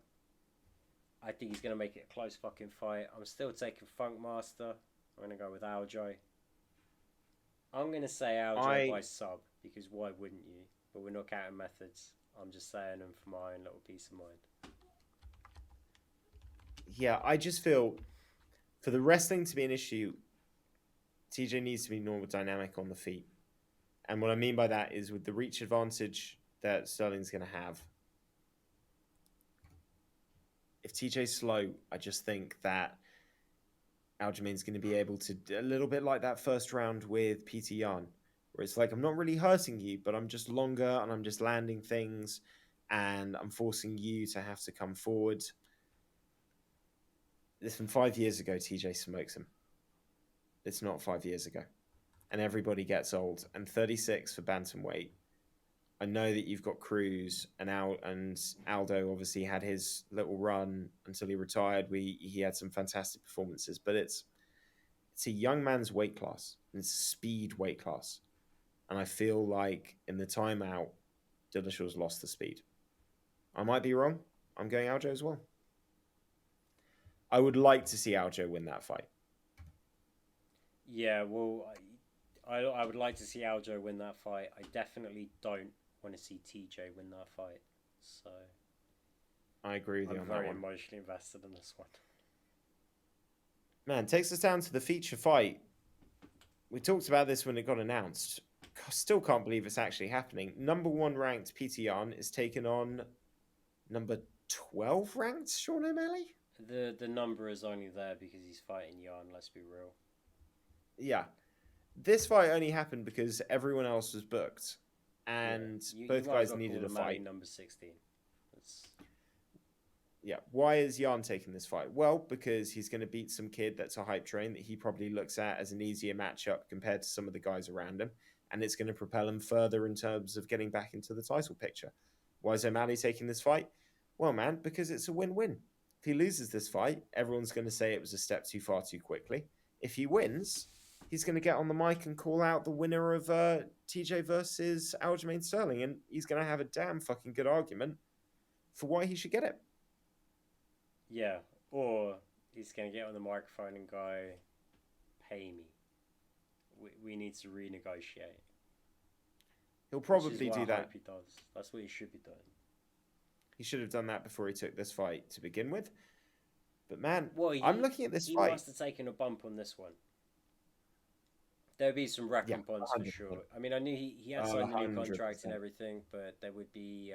I think he's gonna make it a close fucking fight. I'm still taking Funk Master. I'm gonna go with Aljo. I'm gonna say Aljo by I sub because why wouldn't you? But we're not counting methods. I'm just saying them for my own little peace of mind. Yeah, I just feel for the wrestling to be an issue, TJ needs to be normal dynamic on the feet. And what I mean by that is with the reach advantage that Sterling's going to have, if TJ's slow, I just think that Aljamain's going to be able to, a little bit like that first round with Peter Yan, where it's like, I'm not really hurting you, but I'm just longer and I'm just landing things and I'm forcing you to have to come forward. Listen, 5 years ago, TJ smokes him. It's not 5 years ago. And everybody gets old. And 36 for bantamweight. I know that you've got Cruz and Aldo obviously had his little run until he retired. He had some fantastic performances, but it's a young man's weight class. It's a speed weight class. And I feel like in the timeout, Dillashaw's lost the speed. I might be wrong. I'm going Aljo as well. I would like to see Aljo win that fight. Yeah, well, I would like to see Aljo win that fight. I definitely don't want to see TJ win that fight. So I agree with you I'm on that very one. emotionally invested in this one. Man, takes us down to the feature fight. We talked about this when it got announced. Still can't believe it's actually happening. Number 1 ranked Peter Yan is taken on number 12 ranked Sean O'Malley. The number is only there because he's fighting Yan. Let's be real. Yeah, this fight only happened because everyone else was booked, and both you might as guys well needed call a O'Malley fight. number 16. That's Yeah, why is Yan taking this fight? Well, because he's going to beat some kid that's a hype train that he probably looks at as an easier matchup compared to some of the guys around him, and it's going to propel him further in terms of getting back into the title picture. Why is O'Malley taking this fight? Well, man, because it's a win-win. If he loses this fight, everyone's going to say it was a step too far too quickly. If he wins, he's going to get on the mic and call out the winner of TJ versus Aljamain Sterling, and he's going to have a damn fucking good argument for why he should get it. yeah. Or he's gonna get on the microphone and go, "Pay me. We need to renegotiate." He'll Which is probably what do I that. hope he does. That's what he should be doing. He should have done that before he took this fight to begin with. But man, Well, I'm looking at this he fight. must have taken a bump on this one. There'll be some Yeah, recompense for 100%. sure. I mean, I knew he had signed a new contract and 100%. everything, but there would be.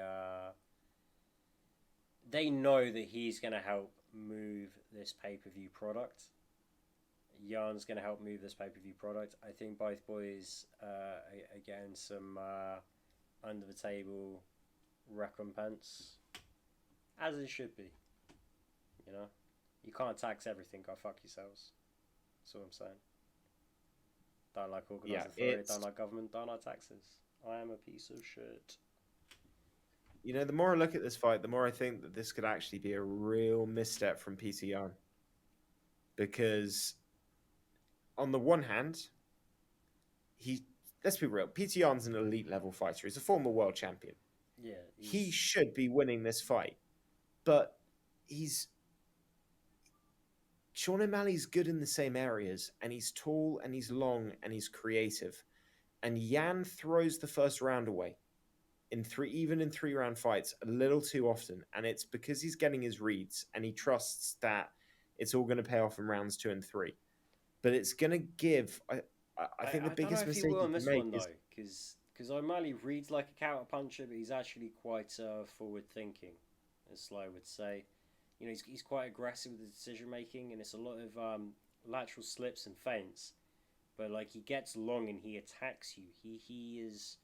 They know that he's going to help move this pay per view product. Jan's going to help move this pay per view product. I think both boys are getting some under the table recompense, as it should be. You know, you can't tax everything. Go fuck yourselves. That's what I'm saying. Don't like organised authority, don't like government, don't like taxes. I am a piece of shit. You know, the more I look at this fight, the more I think that this could actually be a real misstep from Peter Yan. Because on the one hand, let's be real, Peter Yan's an elite level fighter. He's a former world champion. Yeah. He should be winning this fight. But Sean O'Malley's good in the same areas, and he's tall and he's long and he's creative. And Yan throws the first round away even in 3-round fights a little too often, and it's because he's getting his reads and he trusts that it's all going to pay off in rounds 2 and 3. But it's going to give. I think the biggest mistake will on you this can make one is though, because O'Malley reads like a counter puncher, but he's actually quite forward thinking, as Sly would say. You know, he's quite aggressive with the decision making, and it's a lot of lateral slips and feints. But like he gets long and he attacks you. He is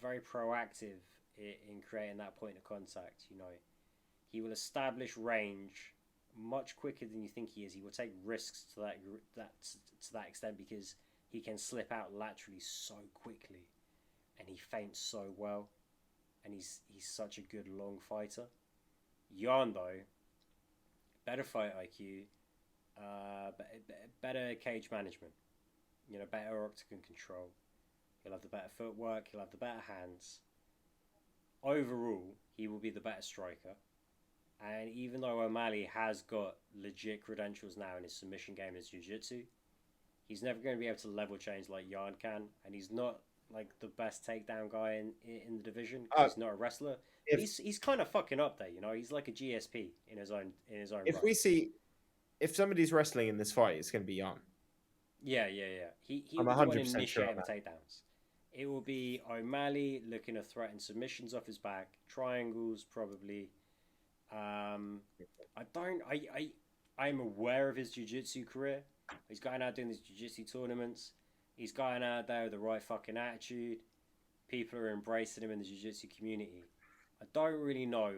very proactive in creating that point of contact. You know, he will establish range much quicker than you think he is. He will take risks to that extent because he can slip out laterally so quickly, and he feints so well, and he's such a good long fighter. Yan though, better fight IQ, Better cage management. You know, better octagon control. He'll have the better footwork. He'll have the better hands. Overall, he will be the better striker. And even though O'Malley has got legit credentials now in his submission game and his jiu-jitsu, he's never going to be able to level change like Yarn can, and he's not like the best takedown guy in the division because Uh, he's not a wrestler. But if he's kind of fucking up there, you know. He's like a GSP in his own if right. we see if somebody's wrestling in this fight, it's going to be Jan. Yeah. He I'm will be the one 100% sure on initiating the that. takedowns. It will be O'Malley looking to threaten submissions off his back, triangles probably. I don't. I'm aware of his jiu-jitsu career. He's going out doing these jiu-jitsu tournaments. He's going out there with the right fucking attitude. People are embracing him in the jiu-jitsu community. I don't really know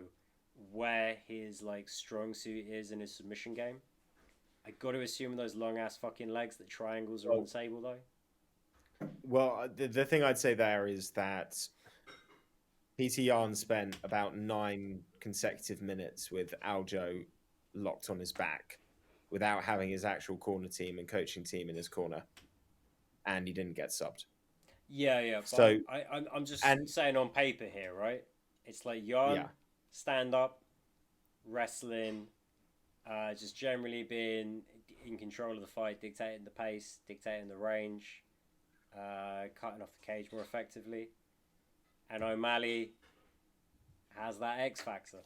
where his like strong suit is in his submission game. I got to assume those long ass fucking legs that triangles are on Well, the table though. the thing I'd say there is that PT Yarn spent about 9 consecutive minutes with Aljo locked on his back without having his actual corner team and coaching team in his corner, and he didn't get subbed. Yeah. But So, I'm just and saying on paper here, right? It's like Yarn, yeah, stand up, wrestling, just generally being in control of the fight, dictating the pace, dictating the range, cutting off the cage more effectively. And O'Malley has that X factor.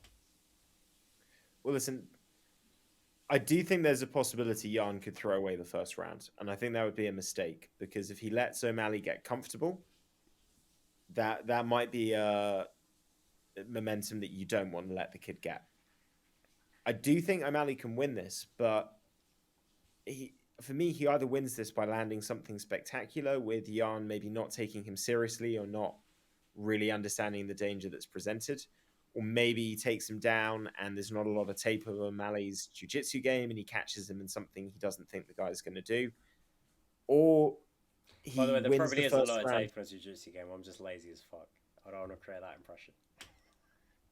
well, listen, I do think there's a possibility Yarn could throw away the first round, and I think that would be a mistake because if he lets O'Malley get comfortable, that might be a momentum that you don't want to let the kid get. I do think O'Malley can win this, but for me, he either wins this by landing something spectacular with Yarn maybe not taking him seriously or not really understanding the danger that's presented, or maybe he takes him down and there's not a lot of tape of O'Malley's jiu-jitsu game and he catches him in something he doesn't think the guy's going to do, or By the he way, there wins the probably is a first lot of round. tape on a jiu-jitsu game. I'm just lazy as fuck. I don't want to create that impression.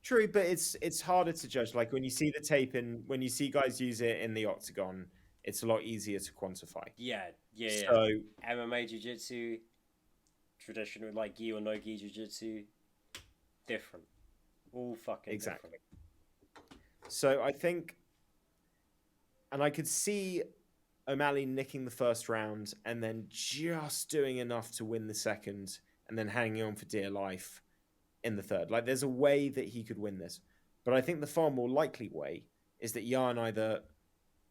True, but it's harder to judge. Like when you see the tape and when you see guys use it in the octagon, it's a lot easier to quantify. Yeah. So MMA jiu-jitsu, traditional like gi or no gi jiu-jitsu, different. All fucking exactly. different. So I think, and I could see O'Malley nicking the first round and then just doing enough to win the second and then hanging on for dear life in the third. Like there's a way that he could win this. But I think the far more likely way is that Yarn either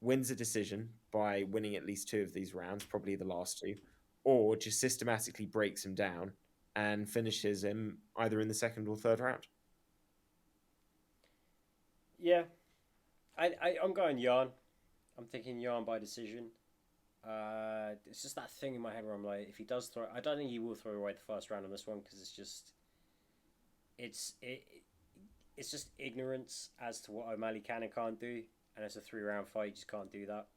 wins a decision by winning at least 2 of these rounds, probably the last two, or just systematically breaks him down and finishes him either in the second or third round. Yeah, I'm going Yarn. I'm thinking Yarn by decision. It's just that thing in my head where I'm like, if he does throw, I don't think he will throw away the first round on this one because it's it, it's just ignorance as to what O'Malley can and can't do, and it's a 3 round fight. You just can't do that.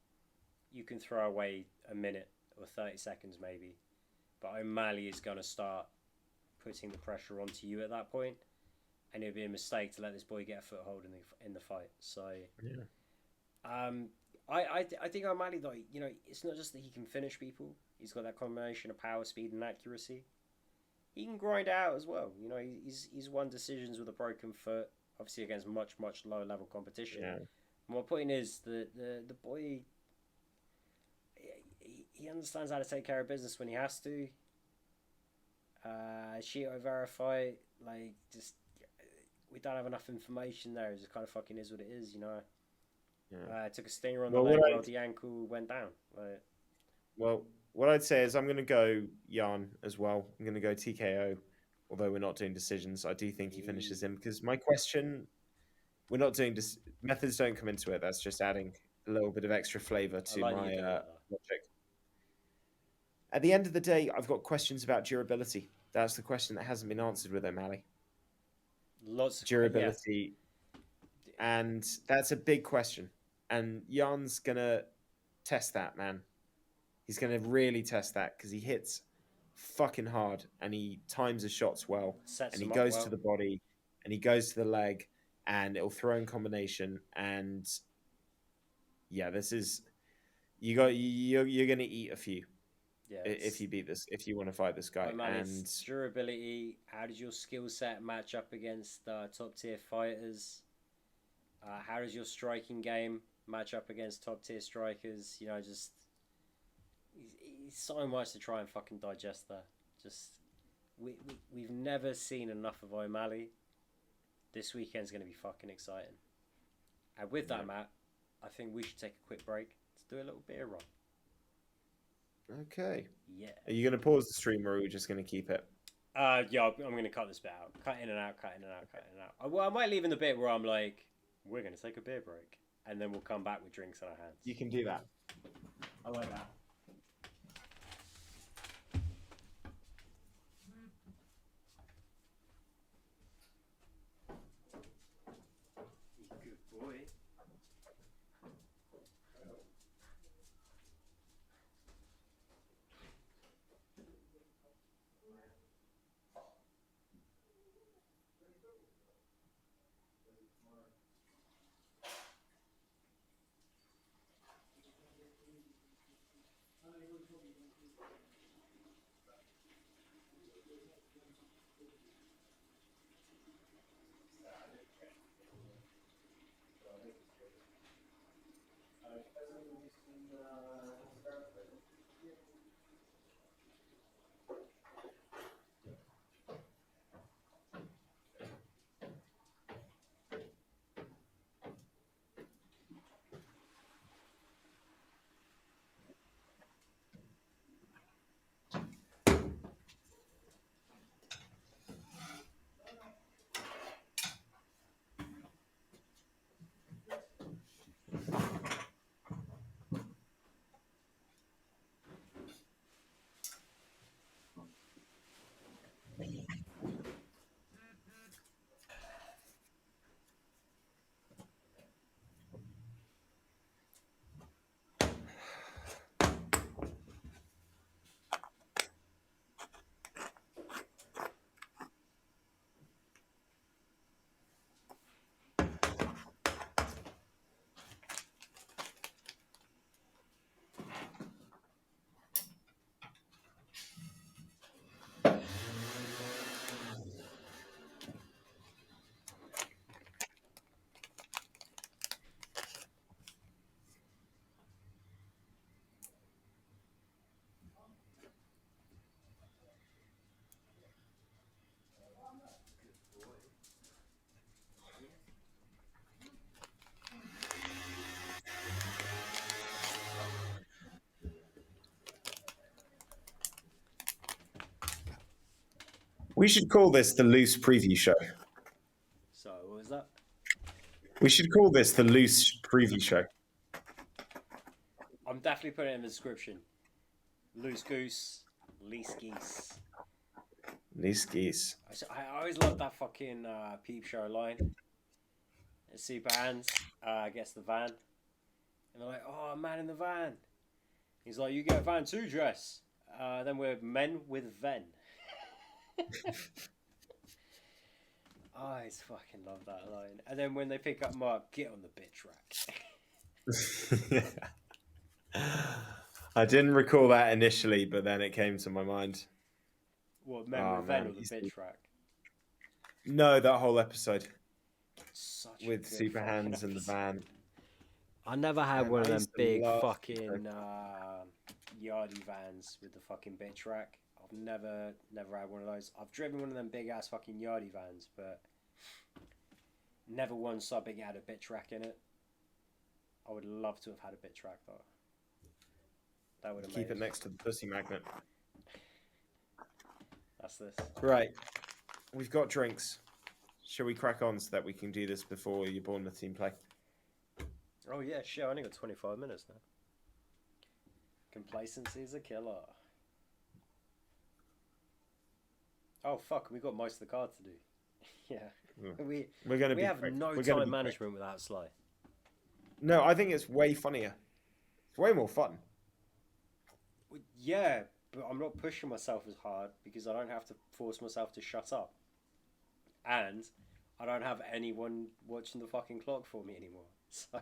You can throw away a minute or 30 seconds maybe, but O'Malley is going to start putting the pressure onto you at that point, and it would be a mistake to let this boy get a foothold in the fight. So, Yeah. um, I think O'Malley though, you know, it's not just that he can finish people. He's got that combination of power, speed, and accuracy. He can grind out as well. You know, he's won decisions with a broken foot, obviously against much lower level competition. Yeah. My point is that the boy, he understands how to take care of business when he has to. Shito verify, like, just we don't have enough information there. It just kind of fucking is what it is, you know. Yeah. Took a stinger on the Well, leg, rolled the ankle, went down. Like, well, what I'd say is I'm going to go Yarn as well. I'm going to go TKO, although we're not doing decisions. I do think he finishes him because my question, we're not doing methods don't come into it. That's just adding a little bit of extra flavor I to like that my you're doing that though. logic. At the end of the day, I've got questions about durability. That's the question that hasn't been answered with O'Malley. Lots of yeah. Durability, and that's a big question. And Yarn's gonna test that, man. He's gonna really test that because he hits fucking hard and he times his shots well, Sets and he them up goes to well. the body and he goes to the leg, and it'll throw in combination. And yeah, this is you're gonna eat a few Yeah, if you beat this, if you want to fight this guy. man, it's And durability. How does your skill set match up against top tier fighters? How does your striking game match up against top tier strikers? You know, just he's so much to try and fucking digest there. Just we've never seen enough of O'Malley. This weekend's going to be fucking exciting. And with that, Matt, I think we should take a quick break to do a little beer run. okay, Yeah. are you gonna pause the stream, or are we just gonna keep it? Yeah, I'm going to cut this bit out. Cut in and out, cut in and out, cut in and out. Well, I might leave in the bit where I'm like, we're going to take a beer break. And then we'll come back with drinks in our hands. You can do that. I like that. Good boy. We should call this the loose preview show. So, what was that? We should call this the loose preview show. I'm definitely putting it in the description. Loose goose, lease geese. Loose geese. I always love that fucking peep show line. Super Hands gets the van. And they're like, oh, man in the van. He's like, you get a van too, dress. Then we're men with Ven. I fucking love that line. And then when they pick up Mark, get on the bitch rack. I didn't recall that initially, but then it came to my mind. What, men with Ven or the bitch rack? No, that whole episode. Such with Super Hands and the van. I never had one of them big fucking yardie vans with the fucking bitch rack. I've never had one of those. I've driven one of them big ass fucking yardie vans, but never one so big it had a bitch rack in it. I would love to have had a bitch rack though. That would have keep it next to the pussy magnet. That's this. Right. We've got drinks. Shall we crack on so that we can do this before your Bournemouth team play? Oh yeah, shit, I only got 25 minutes now. Complacency's a killer. Oh fuck, we got most of the card to do. Yeah. We have no time management without Sly. No, I think it's way funnier. It's way more fun. Yeah, but I'm not pushing myself as hard because I don't have to force myself to shut up. And I don't have anyone watching the fucking clock for me anymore. So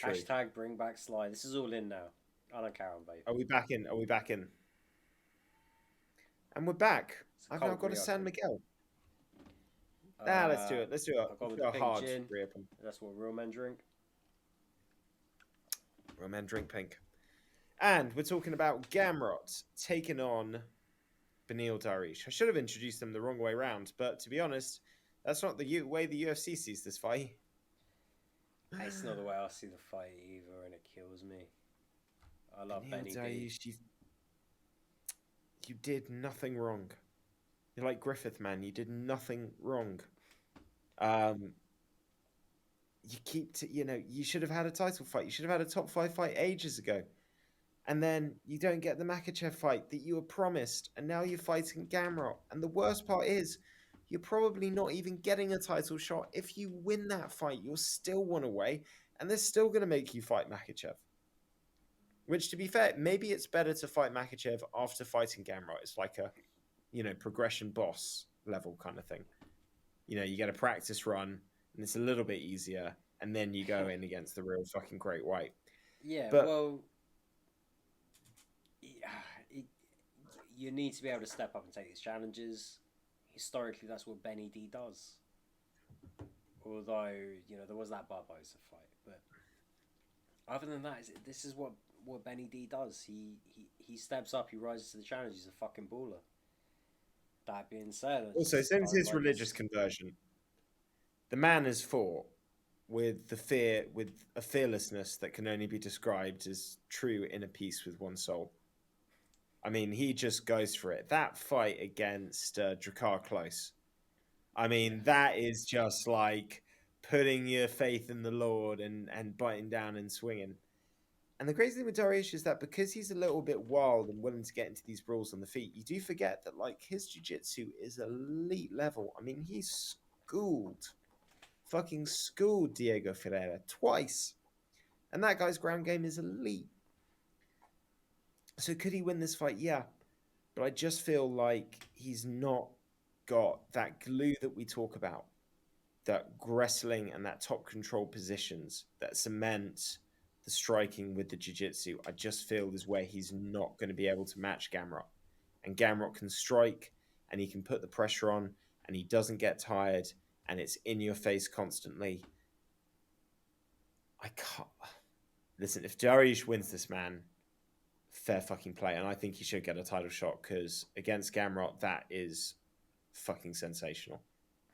True. Hashtag bring back Sly. This is all in now. I don't care, babe. Are we back in? Are we back in? And we're back. It's a I've now cold got a San reopen. Miguel. Let's do Uh, it. Let's do it. I've gone Let's with do the a pink hard gin. reopen. That's what real men drink. Real men drink pink. And we're talking about Gamrot taking on Beneil Dariush. I should have introduced them the wrong way around, but to be honest, that's not the way the UFC sees this fight. It's not the way I see the fight either, and it kills me. I love Benny Dariush, you did nothing wrong. You're like Griffith, man. You did nothing wrong. You you should have had a title fight. You should have had a top 5 fight ages ago. And then you don't get the Makhachev fight that you were promised, and now you're fighting Gamrot. And the worst part is, you're probably not even getting a title shot. If you win that fight, you're still one away, and they're still going to make you fight Makhachev. Which, to be fair, maybe it's better to fight Makhachev after fighting Gamrot. It's like a, progression boss level kind of thing. You get a practice run, and it's a little bit easier, and then you go in against the real fucking great white. Yeah, But well, you need to be able to step up and take these challenges. Historically, that's what Benny D does. Although, there was that Barbosa fight. But other than that, this is what Benny D does. He steps up, he rises to the challenge. He's a fucking baller. That being said... Also, since his religious conversion, the man has fought with a fearlessness that can only be described as true inner peace with one's soul. I mean, he just goes for it. That fight against Drakkar Klose, I mean, that is just like putting your faith in the Lord and biting down and swinging. And the crazy thing with Dariush is that because he's a little bit wild and willing to get into these brawls on the feet, you do forget that like his jiu-jitsu is elite level. I mean, he's fucking schooled Diego Ferreira twice. And that guy's ground game is elite. So could he win this fight? Yeah. But I just feel like he's not got that glue that we talk about, that wrestling and that top control positions that cement the striking with the jiu-jitsu. I just feel is where he's not going to be able to match Gamrot. And Gamrot can strike and he can put the pressure on and he doesn't get tired and it's in your face constantly. I can't... Listen, if Dariush wins this, man, fair fucking play. And I think he should get a title shot because against Gamrot, that is fucking sensational.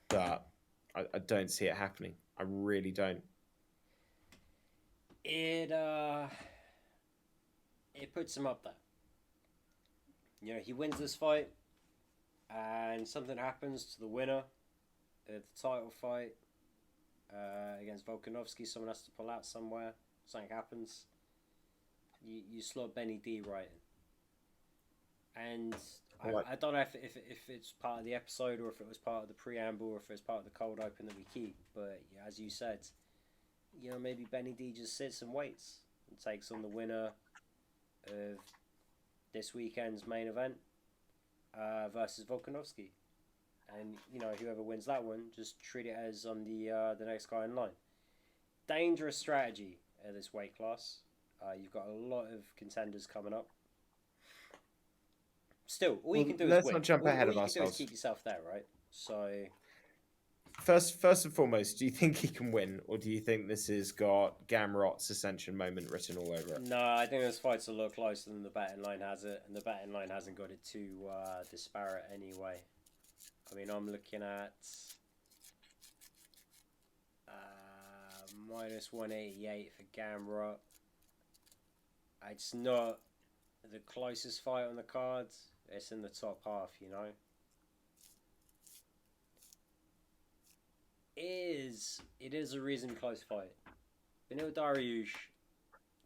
But I don't see it happening. I really don't. It puts him up there. He wins this fight, and something happens to the winner of the title fight against Volkanovski. Someone has to pull out somewhere. Something happens. You slot Benny D right in. And I don't know if it's part of the episode or if it was part of the preamble or if it's part of the cold open that we keep. But yeah, as you said, maybe Benny D just sits and waits and takes on the winner of this weekend's main event versus Volkanovski. And, whoever wins that one, just treat it as on the next guy in line. Dangerous strategy at this weight class. You've got a lot of contenders coming up. Still, all you can do is win. Let's not jump ahead of ourselves. All you can do is keep yourself there, right? So... First and foremost, do you think he can win, or do you think this has got Gamrot's ascension moment written all over it? No, I think this fight's a lot closer than the betting line has it, and the betting line hasn't got it too disparate anyway. I mean, I'm looking at minus 188 for Gamrot. It's not the closest fight on the card. It's in the top half, It is a reasonably close fight. Beneil Dariush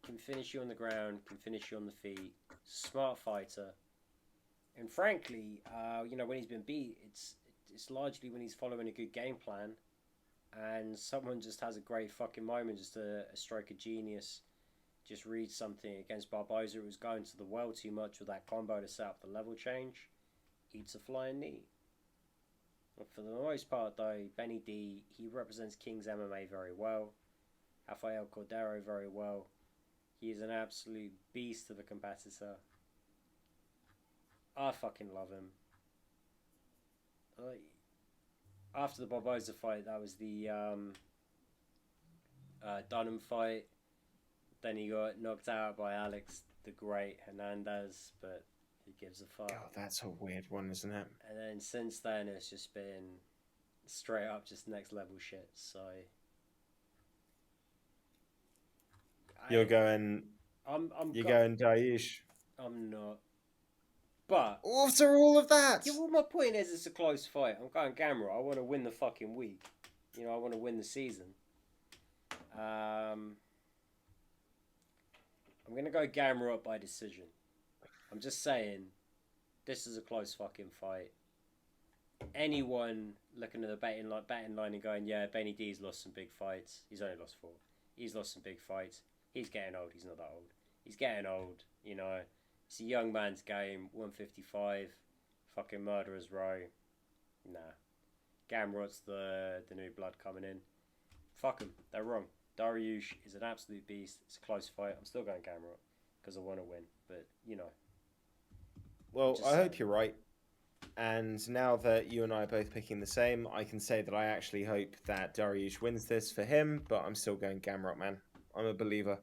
can finish you on the ground, can finish you on the feet. Smart fighter. And frankly, when he's been beat, it's largely when he's following a good game plan and someone just has a great fucking moment, just a stroke of genius, just reads something against Barbosa. It was going to the well too much with that combo to set up the level change. Eats a flying knee. For the most part, though, Benny D, he represents King's MMA very well. Rafael Cordero very well. He is an absolute beast of a competitor. I fucking love him. Like, after the Barboza fight, that was the Dunham fight. Then he got knocked out by Alex the Great Hernandez, but who gives a fuck? God, that's a weird one, isn't it? And then since then, it's just been straight up just next level shit. So You're going. You're going Daish. I'm not. But after all of that, yeah, well, my point is, it's a close fight. I'm going Gamera. I want to win the fucking week. You know, I want to win the season. I'm gonna go Gamera up by decision. I'm just saying, this is a close fucking fight. Anyone looking at the betting line and going, yeah, Benny D's lost some big fights. He's only lost 4. He's lost some big fights. He's getting old. He's not that old. He's getting old. You know, it's a young man's game. 155, fucking murderers row. Nah, Gamrot's the new blood coming in. Fuck them. They're wrong. Dariush is an absolute beast. It's a close fight. I'm still going Gamrot because I want to win. But you know. Well, I hope you're right. And now that you and I are both picking the same, I can say that I actually hope that Dariush wins this for him, but I'm still going Gamrot, man. I'm a believer.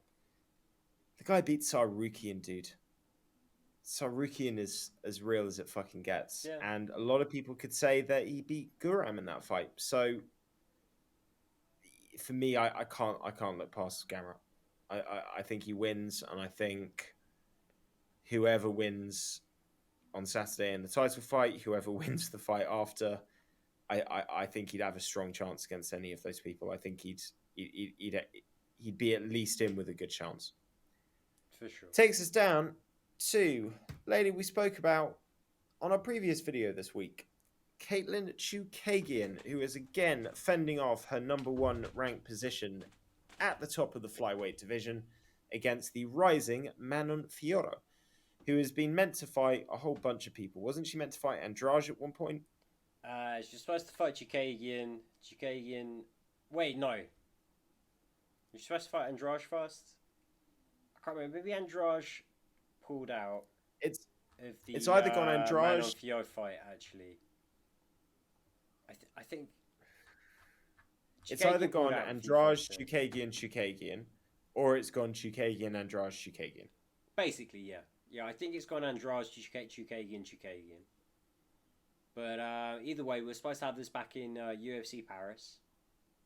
The guy beat Sarukian, dude. Sarukian is as real as it fucking gets. Yeah. And a lot of people could say that he beat Guram in that fight. So for me, I can't look past Gamrot. I think he wins, and I think whoever wins on Saturday in the title fight, whoever wins the fight after, I think he'd have a strong chance against any of those people. I think he'd be at least in with a good chance. For sure. Takes us down to lady we spoke about on our previous video this week, Caitlin Chookagian, who is again fending off her #1 ranked position at the top of the flyweight division against the rising Manon Fiorot, who has been meant to fight a whole bunch of people. Wasn't she meant to fight Andrade at one point? She's supposed to fight Chookagian. Wait, no. You're supposed to fight Andrade first? I can't remember. Maybe Andrade pulled out. It's either gone Andrade Manon Fiorot fight, actually. I think it's either gone Andrade Chookagian, or it's gone Chookagian Andrade Chookagian. Basically, yeah. Yeah, I think it's gone Andrade Chookagian. But either way, we're supposed to have this back in UFC Paris.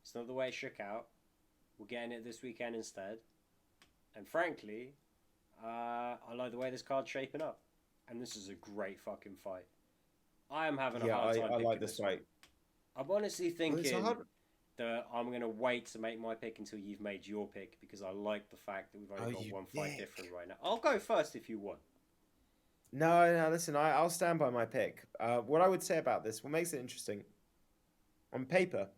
It's not the way it shook out. We're getting it this weekend instead. And frankly, I like the way this card's shaping up. And this is a great fucking fight. I am having a hard time picking like this fight. I'm honestly thinking that I'm going to wait to make my pick until you've made your pick, because I like the fact that we've only got one fight different right now. I'll go first if you want. No, listen, I'll stand by my pick. What I would say about this, what makes it interesting, on paper,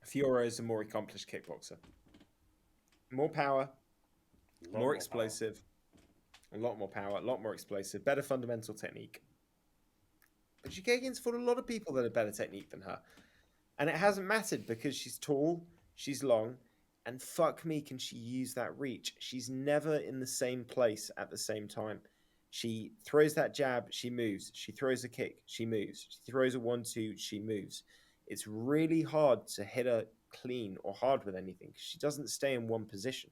Fiorot is a more accomplished kickboxer. More power, more explosive, a lot more power, a lot more explosive, better fundamental technique. But Chookagian's fought a lot of people that have better technique than her. And it hasn't mattered because she's tall, she's long, and fuck me, can she use that reach. She's never in the same place at the same time. She throws that jab, she moves. She throws a kick, she moves. She throws a 1-2, she moves. It's really hard to hit her clean or hard with anything because she doesn't stay in one position.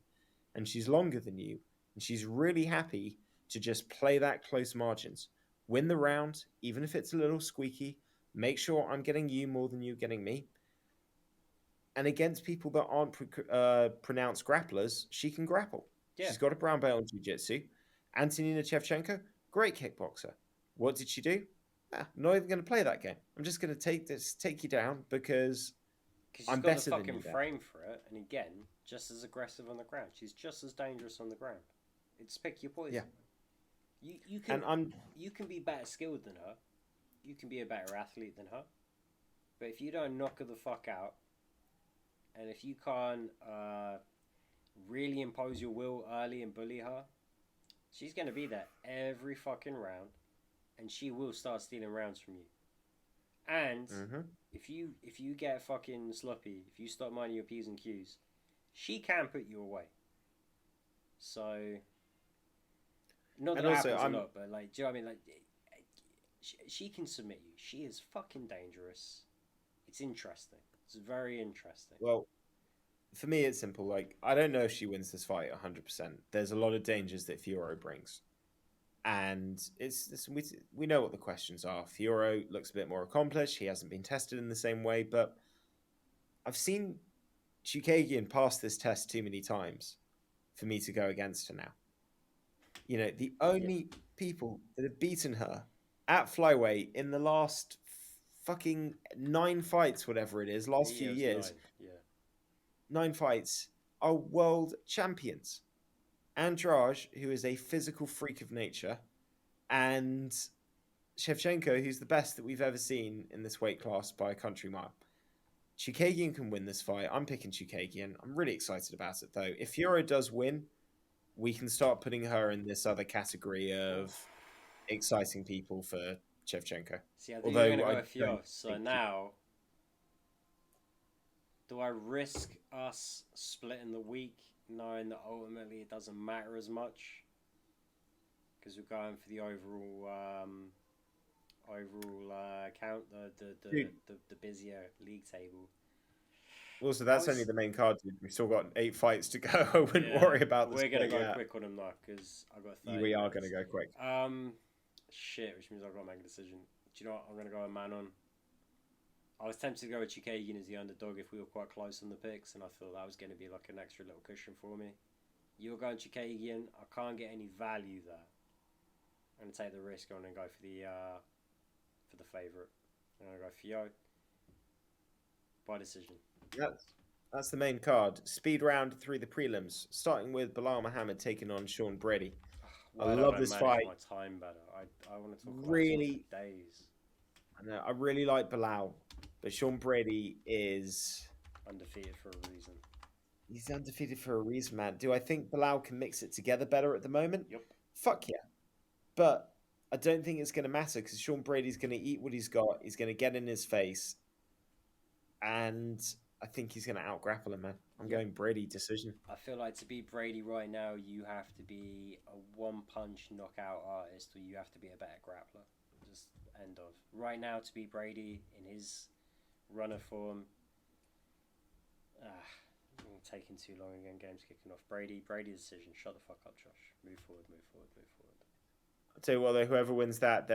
And she's longer than you, and she's really happy to just play that close margins. Win the round, even if it's a little squeaky. Make sure I'm getting you more than you getting me. And against people that aren't pronounced grapplers, she can grapple. Yeah. She's got a brown belt in jiu-jitsu. Antonina Shevchenko, great kickboxer. What did she do? I'm not even going to play that game. I'm just going to take you down because I'm better than you. She's got the fucking frame for it, and again, just as aggressive on the ground. She's just as dangerous on the ground. It's pick your poison. Yeah. You can be better skilled than her. You can be a better athlete than her. But if you don't knock her the fuck out, and if you can't really impose your will early and bully her, she's going to be there every fucking round, and she will start stealing rounds from you. And if you get fucking sloppy, if you stop minding your P's and Q's, she can put you away. So, not that And it also, happens a lot, but like, do you know what I mean? Like, she can submit you. She is fucking dangerous. It's interesting. It's very interesting. well, for me, it's simple. Like, I don't know if she wins this fight 100%. There's a lot of dangers that Fioro brings. And we know what the questions are. Fioro looks a bit more accomplished. He hasn't been tested in the same way, but I've seen Chukagian pass this test too many times for me to go against her now. You know, the Yeah. only people that have beaten her at flyweight in the last fucking 9 fights, whatever it is, last few Yeah, it was years, 9. Yeah. 9 fights, are world champions. Andrade, who is a physical freak of nature, and Shevchenko, who's the best that we've ever seen in this weight class by a country mile. Chukagian can win this fight. I'm picking Chukagian. I'm really excited about it, though. If Fiora does win, we can start putting her in this other category of Oof. exciting people for Shevchenko. See, I thought you were going Although to I go with don't Fio. So think now, do I risk us splitting the week, knowing that ultimately it doesn't matter as much? Because we're going for the overall count, Dude, the busier league table. also, I that's only was the main card, dude. We've still got 8 fights to go. I wouldn't Yeah, worry about the we're gonna split go yet. quick on them now because I've got 30 We are going to minutes. go quick. Shit, which means I've got to make a decision. Do you know what? I'm gonna go a man on. I was tempted to go with Chukagian as the underdog if we were quite close on the picks, and I thought that was going to be like an extra little cushion for me. You're going Chukagian. I can't get any value there. I'm gonna take the risk on and go for the favourite. I'm gonna go Fio by decision. That's the main card. Speed round through the prelims, starting with Bilal Muhammad taking on Sean Brady. I Why don't love I this manage fight. my time better? I want to talk about this one Really, for days. I really like Bilal, but Sean Brady is Undefeated for a reason. he's undefeated for a reason, man. Do I think Bilal can mix it together better at the moment? Yep. Fuck yeah. But I don't think it's going to matter because Sean Brady's going to eat what he's got. He's going to get in his face, and I think he's going to out grapple him, man. I'm Yep. going Brady decision. I feel like to beat Brady right now, you have to be a one punch knockout artist or you have to be a better grappler. Just end of. Right now, to beat Brady in his run of form, taking too long again. Game's kicking off. Brady decision. Shut the fuck up, Josh. Move forward, move forward, move forward. I'll tell you what, though, whoever wins that,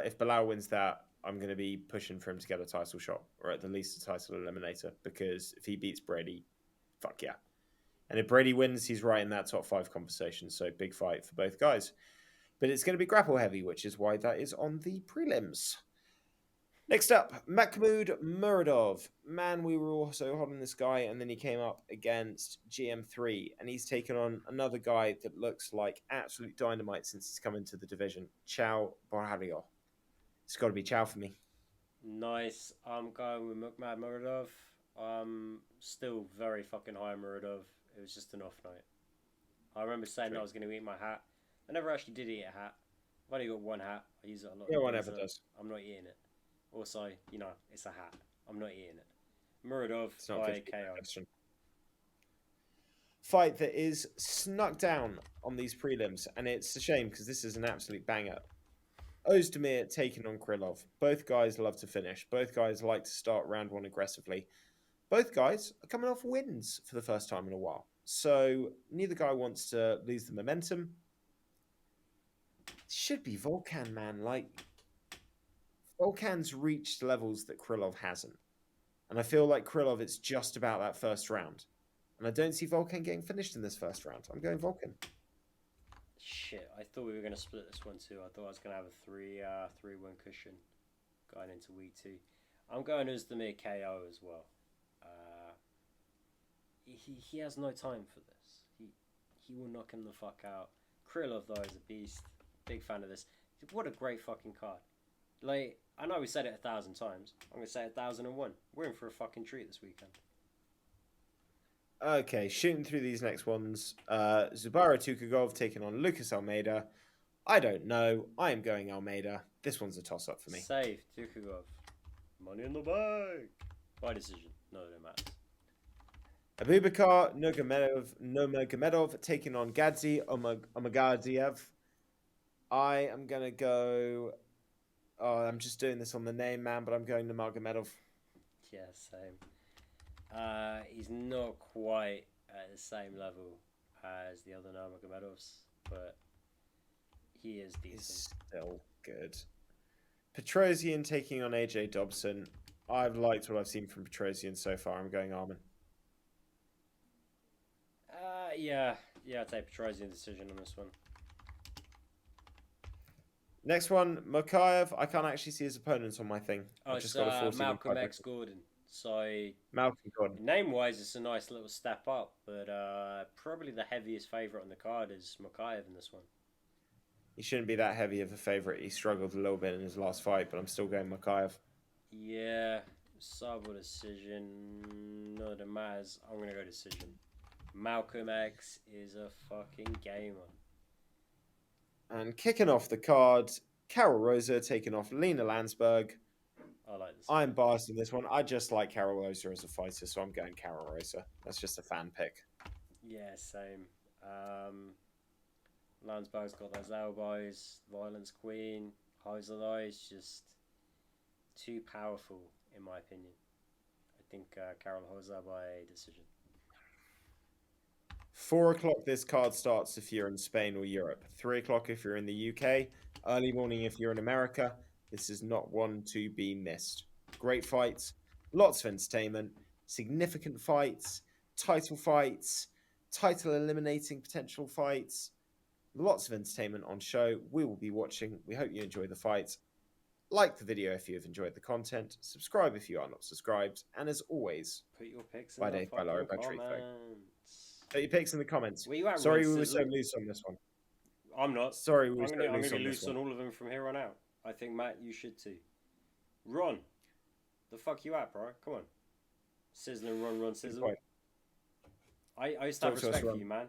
if Bilal wins that, I'm going to be pushing for him to get a title shot, or at the least a title eliminator, because if he beats Brady, fuck yeah. And if Brady wins, he's right in that top 5 conversation. So big fight for both guys. But it's going to be grapple heavy, which is why that is on the prelims. Next up, Mahmoud Muradov. Man, we were also hot on this guy, and then he came up against GM3, and he's taken on another guy that looks like absolute dynamite since he's come into the division, Chao Borhario. It's got to be Chao for me. Nice. I'm going with Mukmad Muradov. Still very fucking high Muradov. It was just an off night. I remember saying I was going to eat my hat. I never actually did eat a hat. I've only got one hat. I use it a lot. No one ever does. I'm not eating it. Also, it's a hat. I'm not eating it. Muradov It's not by 50 KO. question. Fight that is snuck down on these prelims, and it's a shame because this is an absolute banger. Ozdemir taking on Krylov. Both guys love to finish. Both guys like to start round 1 aggressively. Both guys are coming off wins for the first time in a while. So neither guy wants to lose the momentum. Should be Volkan, man. Like, Volkan's reached levels that Krylov hasn't. And I feel like Krylov, it's just about that first round. And I don't see Volkan getting finished in this first round. I'm going Volkan. Shit, I thought we were going to split this one too. I thought I was going to have a 3-1 cushion going into week 2. I'm going Ozdemir KO as well. He has no time for this. He will knock him the fuck out. Krylov though is a beast. Big fan of this. What a great fucking card. Like, I know we said it 1,000 times. I'm going to say 1,001. We're in for a fucking treat this weekend. Okay, shooting through these next ones. Zubara Tukagov taking on Lucas Almeida. I don't know. I am going Almeida. This one's a toss-up for me. Safe, Tukagov. Money in the bag. By decision. No, it matters. Abubakar Nurmagomedov taking on Gadzi Omagadziev. I am going to go... Oh, I'm just doing this on the name, man, but I'm going to Nurmagomedov. Yeah, same. He's not quite at the same level as the other Nurmagomedovs, but he is decent. He's still good. Petrosian taking on AJ Dobson. I've liked what I've seen from Petrosian so far. I'm going Armin. Yeah, I'll take Petrosian decision on this one. Next one, Makhachev. I can't actually see his opponents on my thing. Oh, I've just it's got a 40 Malcolm X Gordon. So Malcolm Gordon. name-wise, it's a nice little step up, but probably the heaviest favourite on the card is Makhachev in this one. He shouldn't be that heavy of a favourite. He struggled a little bit in his last fight, but I'm still going Makhachev. Yeah, sub or decision, none of them matters. I'm going to go decision. Malcolm X is a fucking gamer. And kicking off the card, Carol Rosa taking off Lena Landsberg. I like this. I'm biased in this one. I just like Carol Rosa as a fighter, so I'm going Carol Rosa. That's just a fan pick. Yeah, same. Landsberg's got those elbows, violence queen, highs and lows, just too powerful in my opinion. I think Carol holds that by decision. 4 o'clock this card starts if you're in Spain or Europe. 3 o'clock if you're in the UK. Early morning if you're in America. This is not one to be missed. Great fights, lots of entertainment, significant fights, title eliminating potential fights. Lots of entertainment on show. We will be watching. We hope you enjoy the fights. Like the video if you have enjoyed the content. Subscribe if you are not subscribed. And as always, put your picks in the fucking comments. Put your picks in the comments. Where you at, Sorry Ron we were so Sizzle? loose on this one. I'm not. Sorry we were I'm so gonna loose be on this loose one. on all of them from here on out. I think, Matt, you should too. Ron, the fuck you at, bro? Come on. Sizzling, Ron, sizzle. I used to have respect for you, man.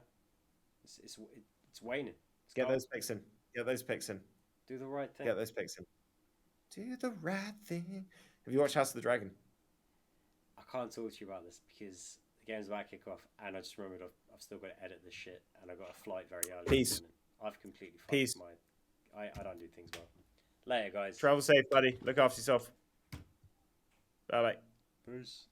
It's waning. Get those picks in. Get those picks in. Do the right thing. Get those picks in. Do the right thing. Have you watched House of the Dragon? I can't talk to you about this because the game's about to kick off, and I just remembered I've still got to edit this shit, and I got a flight very early. Peace. I've completely fucked Peace. I don't do things well. Later, guys. Travel safe, buddy. Look after yourself. Bye bye. Peace.